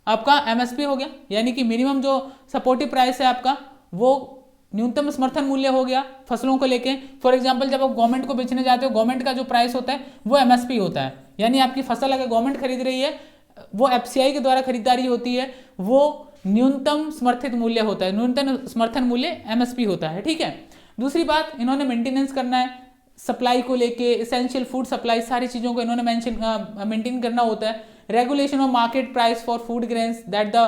आपका MSP हो गया, यानी कि मिनिमम जो सपोर्टिव प्राइस है आपका वो न्यूनतम समर्थन मूल्य हो गया फसलों को लेके। फॉर एग्जांपल जब आप गवर्नमेंट को बेचने जाते हो, गवर्नमेंट का जो प्राइस होता है वो MSP होता है, यानी आपकी फसल अगर गवर्नमेंट खरीद रही है, वो FCI के द्वारा खरीदारी होती है, वो न्यूनतम समर्थित मूल्य होता है, न्यूनतम समर्थन मूल्य MSP होता है। ठीक है, दूसरी बात इन्होंने मेंटेनेंस करना है सप्लाई को लेके, इसेंशियल फूड सप्लाई, सारी चीज़ों को इन्होंने मेंटेन करना होता है। Regulation of market price for food grains that the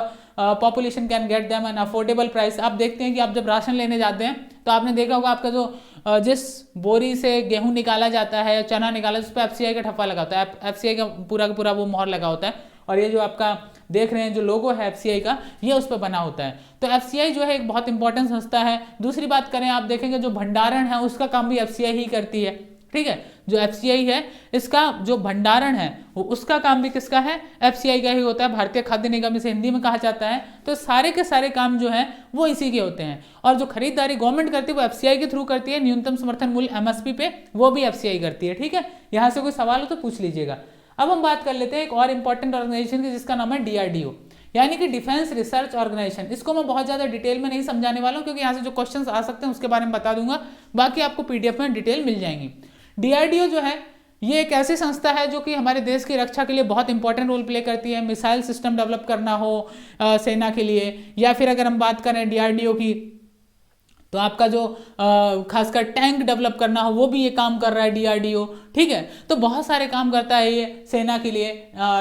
population can get them an affordable price. आप देखते हैं कि आप जब राशन लेने जाते हैं तो आपने देखा होगा आपका जो जिस बोरी से गेहूं निकाला जाता है, चना निकाला, उस पर FCI का ठप्पा लगा होता है, FCI का पूरा वो मोहर लगा होता है, और ये जो आपका देख रहे हैं जो लोगो है FCI का, ये उस पर बना होता है। तो FCI जो है एक बहुत इंपॉर्टेंट संस्था है। दूसरी बात करें, आप देखेंगे जो भंडारण है उसका काम भी FCI ही करती है। ठीक है, जो FCI है इसका जो भंडारण है वो उसका काम भी किसका है? FCI का ही होता है, भारतीय खाद्य निगम इसे हिंदी में कहा जाता है। तो सारे के सारे काम जो है वो इसी के होते हैं, और जो खरीदारी गवर्नमेंट करती है वो FCI के थ्रू करती है। न्यूनतम समर्थन मूल्य MSP पे वो भी FCI करती है। ठीक है, यहाँ से कोई सवाल हो तो पूछ लीजिएगा। अब हम बात कर लेते हैं एक और इंपॉर्टेंट ऑर्गेनाइजेशन की, जिसका नाम है DRDO, यानी कि डिफेंस रिसर्च ऑर्गेनाइजेशन। इसको मैं बहुत ज़्यादा डिटेल में नहीं समझाने वाला हूँ, क्योंकि यहाँ से जो क्वेश्चंस आ सकते हैं उसके बारे में बता दूंगा, बाकी आपको PDF में डिटेल मिल जाएंगी। DRDO जो है ये एक ऐसी संस्था है जो कि हमारे देश की रक्षा के लिए बहुत इंपॉर्टेंट रोल प्ले करती है। मिसाइल सिस्टम डेवलप करना हो सेना के लिए, या फिर अगर हम बात करें डीआरडीओ की, तो आपका जो खासकर टैंक डेवलप करना हो वो भी ये काम कर रहा है डीआरडीओ। ठीक है, तो बहुत सारे काम करता है ये सेना के लिए।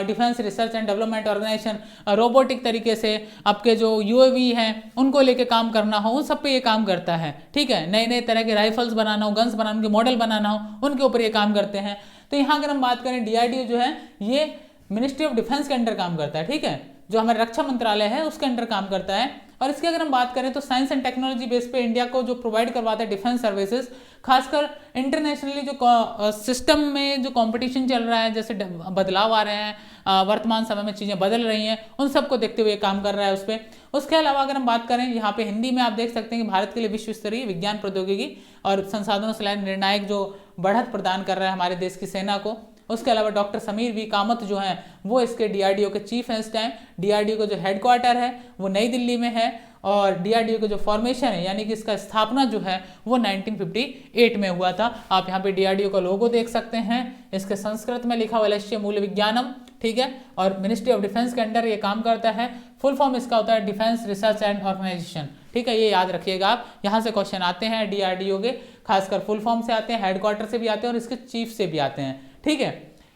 Defence research and development organisation, robotic तरीके से आपके जो यूएवी हैं उनको लेके काम करना हो, उन सब पे ये काम करता है। ठीक है, नए नए तरह के राइफल्स बनाना हो, गन्स बनाना, उनके मॉडल बनाना हो, उनके ऊपर ये काम करते हैं। तो यहाँ अगर हम बात करें डीआरडीओ जो है ये मिनिस्ट्री ऑफ डिफेंस के अंडर काम करता है। ठीक है, जो हमारे रक्षा मंत्रालय है उसके अंडर काम करता है। और इसके अगर हम बात करें तो साइंस एंड टेक्नोलॉजी बेस पे इंडिया को जो प्रोवाइड करवाता है डिफेंस सर्विसेज, खासकर इंटरनेशनली जो सिस्टम में जो कंपटीशन चल रहा है, जैसे बदलाव आ रहे हैं, वर्तमान समय में चीज़ें बदल रही हैं, उन सबको देखते हुए काम कर रहा है उस पर। उसके अलावा अगर हम बात करें यहाँ पे हिंदी में आप देख सकते हैं कि भारत के लिए विश्व स्तरीय विज्ञान प्रौद्योगिकी और संसाधनों से निर्णायक जो बढ़त प्रदान कर रहा है हमारे देश की सेना को। उसके अलावा डॉक्टर समीर वी कामत जो हैं वो इसके डीआरडीओ के चीफ हैं इस टाइम। डीआरडीओ का जो हेडक्वार्टर है वो नई दिल्ली में है, और डीआरडीओ का जो फॉर्मेशन है यानी कि इसका स्थापना जो है वो 1958 में हुआ था। आप यहाँ पे डीआरडीओ का लोगो देख सकते हैं, इसके संस्कृत में लिखा हुआ लक्ष्य मूल विज्ञानम। ठीक है, और मिनिस्ट्री ऑफ डिफेंस के अंडर ये काम करता है। फुल फॉर्म इसका होता है डिफेंस रिसर्च एंड ऑर्गेनाइजेशन। ठीक है, ये याद रखिएगा आप, यहाँ से क्वेश्चन आते हैं डीआरडीओ के, खासकर फुल फॉर्म से आते हैं, हेडक्वार्टर से भी आते हैं और इसके चीफ से भी आते हैं। ठीक है,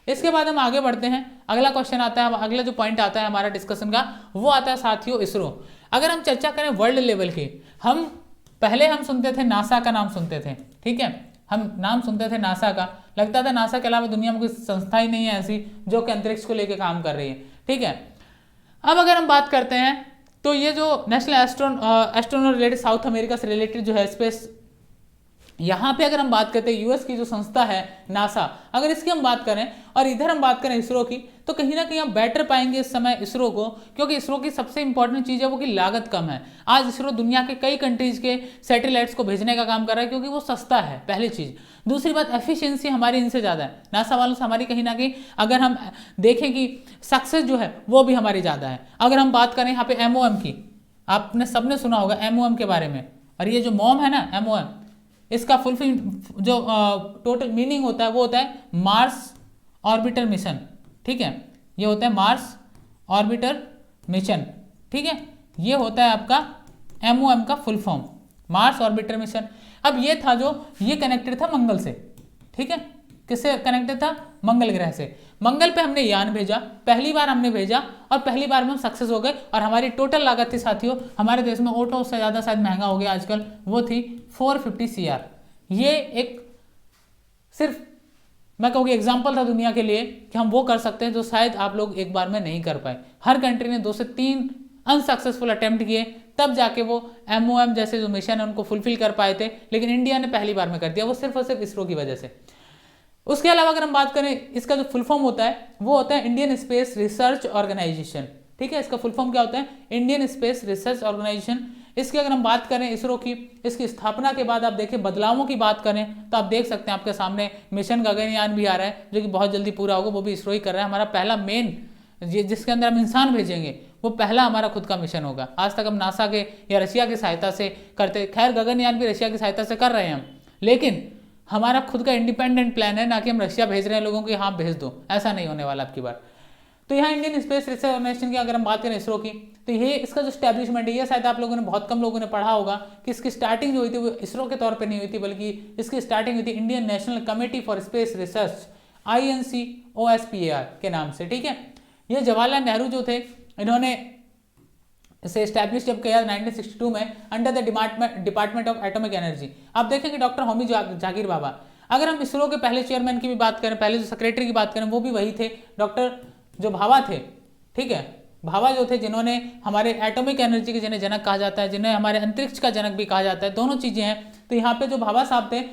इसके बाद हम आगे बढ़ते हैं। अगला क्वेश्चन आता है, अगला जो पॉइंट आता है हमारा डिस्कशन का वो आता है साथियों इसरो। अगर हम चर्चा करें वर्ल्ड लेवल की, हम पहले हम सुनते थे नासा का नाम सुनते थे। ठीक है, हम नाम सुनते थे नासा का, लगता था नासा के अलावा दुनिया में कोई संस्था ही नहीं है ऐसी जो कि अंतरिक्ष को लेकर काम कर रही है। ठीक है, अब अगर हम बात करते हैं तो ये जो national astronaut related south America से रिलेटेड जो है स्पेस, यहाँ पे अगर हम बात करते हैं यूएस की जो संस्था है नासा, अगर इसकी हम बात करें और इधर हम बात करें इसरो की, तो कहीं ना कहीं हम बेटर पाएंगे इस समय इसरो को, क्योंकि इसरो की सबसे इंपॉर्टेंट चीज़ है वो कि लागत कम है। आज इसरो दुनिया के कई कंट्रीज के सैटेलाइट्स को भेजने का काम कर रहा है क्योंकि वो सस्ता है, पहली चीज़। दूसरी बात, एफिशिएंसी हमारी इनसे ज़्यादा है, नासा वालों से हमारी कहीं ना कहीं अगर हम देखें कि सक्सेस जो है वो भी हमारी ज़्यादा है। अगर हम बात करें यहाँ पे MOM की, आपने सबने सुना होगा MOM के बारे में, और ये जो मॉम है ना MOM, इसका फुलफिल जो टोटल मीनिंग होता है वो होता है मार्स ऑर्बिटर मिशन। ठीक है, ये होता है मार्स ऑर्बिटर मिशन। ठीक है, ये होता है आपका MOM का full form, Mars orbiter mission. अब ये था जो ये कनेक्टेड था मंगल से। ठीक है, किससे कनेक्टेड था? मंगल ग्रह से। मंगल पे हमने यान भेजा, पहली बार हमने भेजा और पहली बार में हम सक्सेस हो गए, और हमारी टोटल लागत थी साथियों, हमारे देश में ऑटो से ज़्यादा शायद महंगा हो गया आजकल, वो थी 450 CR। ये एक सिर्फ मैं कहूँगी एग्जाम्पल था दुनिया के लिए कि हम वो कर सकते हैं जो शायद आप लोग एक बार में नहीं कर पाए। हर कंट्री ने 2 से 3 अनसक्सेसफुल अटेम्प्ट किए, तब जाके वो MOM जैसे जो मिशन है उनको फुलफिल कर पाए थे, लेकिन इंडिया ने पहली बार में कर दिया, वो सिर्फ और सिर्फ इसरो की वजह से। उसके अलावा अगर हम बात करें, इसका जो फुल फॉर्म होता है वो होता है इंडियन स्पेस रिसर्च ऑर्गेनाइजेशन। ठीक है, इसका फुल फॉर्म क्या होता है? Indian space research organisation. इसकी अगर हम बात करें इसरो की, इसकी स्थापना के बाद आप देखें बदलावों की बात करें तो आप देख सकते हैं आपके सामने मिशन गगनयान भी आ रहा है जो कि बहुत जल्दी पूरा होगा, वो भी इसरो ही कर रहा है। हमारा पहला मेन जिसके अंदर हम इंसान भेजेंगे वो पहला हमारा खुद का मिशन होगा। आज तक हम नासा के या रशिया की सहायता से करते, खैर गगनयान भी रशिया की सहायता से कर रहे हैं हम, लेकिन हमारा खुद का इंडिपेंडेंट प्लान है, ना कि हम रशिया भेज रहे हैं लोगों को हाँ भेज दो, ऐसा नहीं होने वाला आपकी बार। तो यहाँ इंडियन स्पेस रिसर्च ऑर्गेनाइजेशन की अगर हम बात करें इसरो की, तो ये इसका जो स्टैब्लिशमेंट है, ये शायद आप लोगों ने बहुत कम लोगों ने पढ़ा होगा कि इसकी स्टार्टिंग जो हुई थी वो इसरो के तौर पे नहीं हुई थी, बल्कि इसकी स्टार्टिंग हुई थी Indian national committee for space research INCOSPAR के नाम से। ठीक है, ये जवाहरलाल नेहरू जो थे इन्होंने इसे स्टैब्लिश जब किया 1962 में under the department of atomic energy. आप देखेंगे डॉक्टर होमी जाकिर बाबा। अगर हम इसरो के पहले चेयरमैन की भी बात करें, पहले जो सेक्रेटरी की बात करें, वो भी वही थे, डॉक्टर जो भाभा थे। ठीक है, भाभा जो थे जिन्होंने हमारे एटॉमिक एनर्जी के जिन्हें जनक कहा जाता है, जिन्हें हमारे अंतरिक्ष का जनक भी कहा जाता है, दोनों चीज़ें हैं। तो यहाँ पे जो भाभा साहब थे,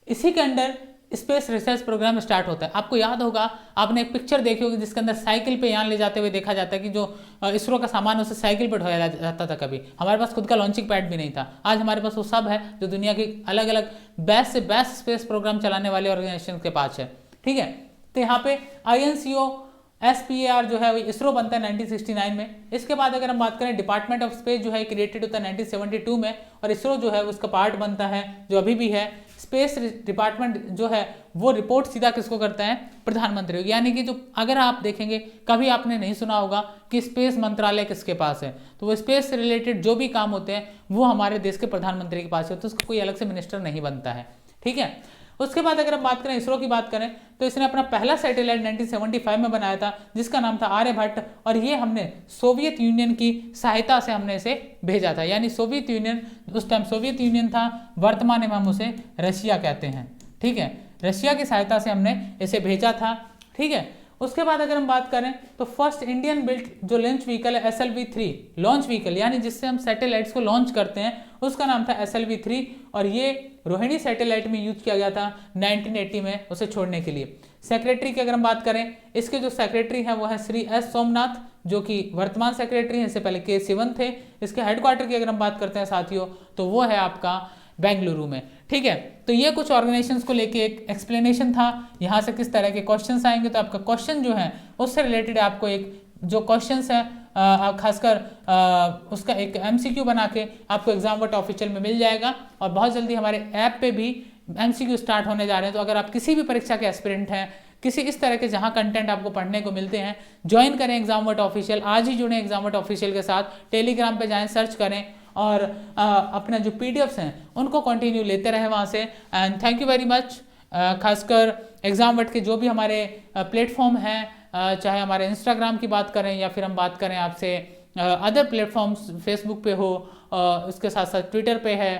इसी के under space research programme start होता है। आपको याद होगा, आपने एक पिक्चर देखी होगी जिसके अंदर साइकिल पे यान ले जाते हुए देखा जाता है कि जो इसरो का सामान उसे साइकिल पे ढोया जाता था। कभी हमारे पास खुद का लॉन्चिंग पैड भी नहीं था, आज हमारे पास वो सब है जो दुनिया की अलग अलग बेस्ट से बेस्ट स्पेस प्रोग्राम चलाने वाले ऑर्गेनाइजेशन के पास है। ठीक है, तो यहाँ पे INCOSPAR जो है इसरो बनता है 1969 में। इसके बाद अगर हम बात करें डिपार्टमेंट ऑफ स्पेस जो है क्रिएटेड होता है 1972 में, और इसरो जो है उसका पार्ट बनता है जो अभी भी है स्पेस डिपार्टमेंट जो है वो रिपोर्ट सीधा किसको करता है, प्रधानमंत्री को। यानी कि जो अगर आप देखेंगे कभी आपने नहीं सुना होगा कि स्पेस मंत्रालय किसके पास है, तो वो स्पेस से रिलेटेड जो भी काम होते हैं वो हमारे देश के प्रधानमंत्री के पास है, तो उसका कोई अलग से मिनिस्टर नहीं बनता है। ठीक है, उसके बाद अगर हम बात करें इसरो की बात करें तो इसने अपना पहला सैटेलाइट 1975 में बनाया था जिसका नाम था आर्यभट्ट, और ये हमने सोवियत यूनियन की सहायता से हमने इसे भेजा था। यानी सोवियत यूनियन, उस टाइम सोवियत यूनियन था, वर्तमान में हम उसे रशिया कहते हैं। ठीक है, रशिया की सहायता से हमने इसे भेजा था। ठीक है, उसके बाद अगर हम बात करें तो फर्स्ट इंडियन बिल्ट जो लॉन्च व्हीकल है SLV-3 लॉन्च व्हीकल, यानी जिससे हम सैटेलाइट्स को लॉन्च करते हैं, उसका नाम था SLV-3, और ये रोहिणी सैटेलाइट में यूज किया गया था 1980 में उसे छोड़ने के लिए। सेक्रेटरी की अगर हम बात करें, इसके जो सेक्रेटरी हैं वो है श्री S सोमनाथ, जो कि वर्तमान सेक्रेटरी हैं, इससे पहले K सिवन थे। इसके हेडक्वार्टर की अगर हम बात करते हैं साथियों तो वो है आपका बेंगलुरु में। ठीक है, तो ये कुछ ऑर्गेनाइजेशंस को लेके एक एक्सप्लेनेशन था। यहाँ से किस तरह के क्वेश्चंस आएंगे, तो आपका क्वेश्चन जो है उससे रिलेटेड आपको एक जो क्वेश्चंस है खासकर उसका एक MCQ बना के आपको एग्जामवर्ट ऑफिशियल में मिल जाएगा, और बहुत जल्दी हमारे ऐप पे भी MCQ स्टार्ट होने जा रहे हैं। तो अगर आप किसी भी परीक्षा के एस्पिरेंट हैं, किसी इस तरह के जहां कंटेंट आपको पढ़ने को मिलते हैं, ज्वाइन करें एग्जामवर्ट ऑफिशियल, आज ही जुड़ें एग्जामवर्ट ऑफिशियल के साथ, टेलीग्राम पे जाएं, सर्च करें और अपना जो PDFs हैं उनको कंटिन्यू लेते रहे वहाँ से। And thank you very much. खासकर एग्जामवर्ट के जो भी हमारे प्लेटफॉर्म हैं, चाहे हमारे इंस्टाग्राम की बात करें या फिर हम बात करें आपसे अदर प्लेटफॉर्म्स, फेसबुक पे हो, इसके साथ साथ ट्विटर पे है,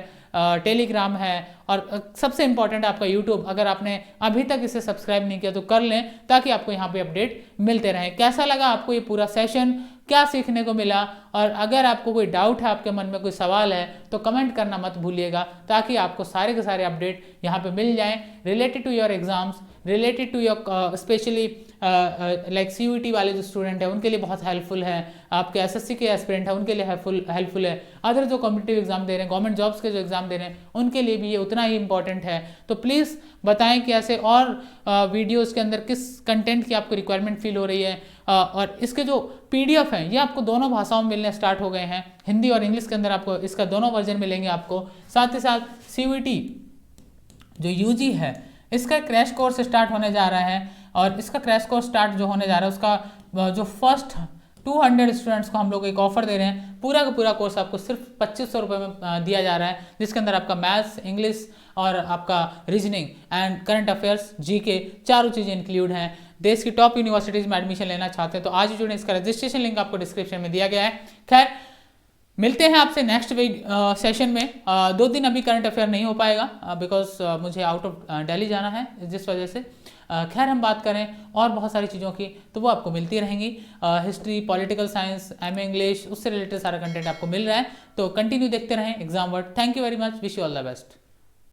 टेलीग्राम है, और सबसे इंपॉर्टेंट आपका यूट्यूब, अगर आपने अभी तक इसे सब्सक्राइब नहीं किया तो कर लें ताकि आपको यहाँ पे अपडेट मिलते रहें। कैसा लगा आपको ये पूरा सेशन, क्या सीखने को मिला, और अगर आपको कोई डाउट है, आपके मन में कोई सवाल है तो कमेंट करना मत भूलिएगा, ताकि आपको सारे के सारे अपडेट यहाँ पे मिल जाएं related to your exams, related to your specially like CUET वाले जो स्टूडेंट हैं उनके लिए बहुत हेल्पफुल है, आपके SSC के एस्पिरेंट है उनके लिए हेल्पफुल है, अदर जो कॉम्पिटिटिव एग्जाम दे रहे हैं, गवर्नमेंट जॉब्स के जो एग्जाम दे रहे हैं उनके लिए भी ये उतना ही इंपॉर्टेंट है। तो प्लीज़ बताएं कि ऐसे और वीडियोज़ के अंदर किस कंटेंट की आपको रिक्वायरमेंट फील हो रही है, और इसके जो PDF हैं ये आपको दोनों भाषाओं में मिलने स्टार्ट हो गए हैं, हिंदी और इंग्लिश के अंदर आपको इसका दोनों वर्जन मिलेंगे आपको। साथ ही साथ CUET जो UG है इसका क्रैश कोर्स स्टार्ट होने जा रहा है, और इसका क्रैश कोर्स स्टार्ट जो होने जा रहा है उसका जो फर्स्ट 200 स्टूडेंट्स को हम लोग एक ऑफर दे रहे हैं। पूरा का पूरा कोर्स आपको सिर्फ 2500 रुपये में दिया जा रहा है, जिसके अंदर आपका मैथ्स, इंग्लिश और आपका reasoning and current affairs, GK चारों चीज़ें इंक्लूड हैं। देश की टॉप यूनिवर्सिटीज़ में एडमिशन लेना चाहते हैं तो आज ही जुड़े, इसका रजिस्ट्रेशन लिंक आपको डिस्क्रिप्शन में दिया गया है। खैर, मिलते हैं आपसे नेक्स्ट सेशन में। 2 दिन अभी करंट अफेयर नहीं हो पाएगा बिकॉज मुझे आउट ऑफ दिल्ली जाना है, जिस वजह से। खैर, हम बात करें और बहुत सारी चीज़ों की तो वो आपको मिलती रहेंगी। History, political science, MA English, उससे रिलेटेड सारा कंटेंट आपको मिल रहा है, तो कंटिन्यू देखते रहें एग्जामवर्ट। Thank you very much, wish you all the best.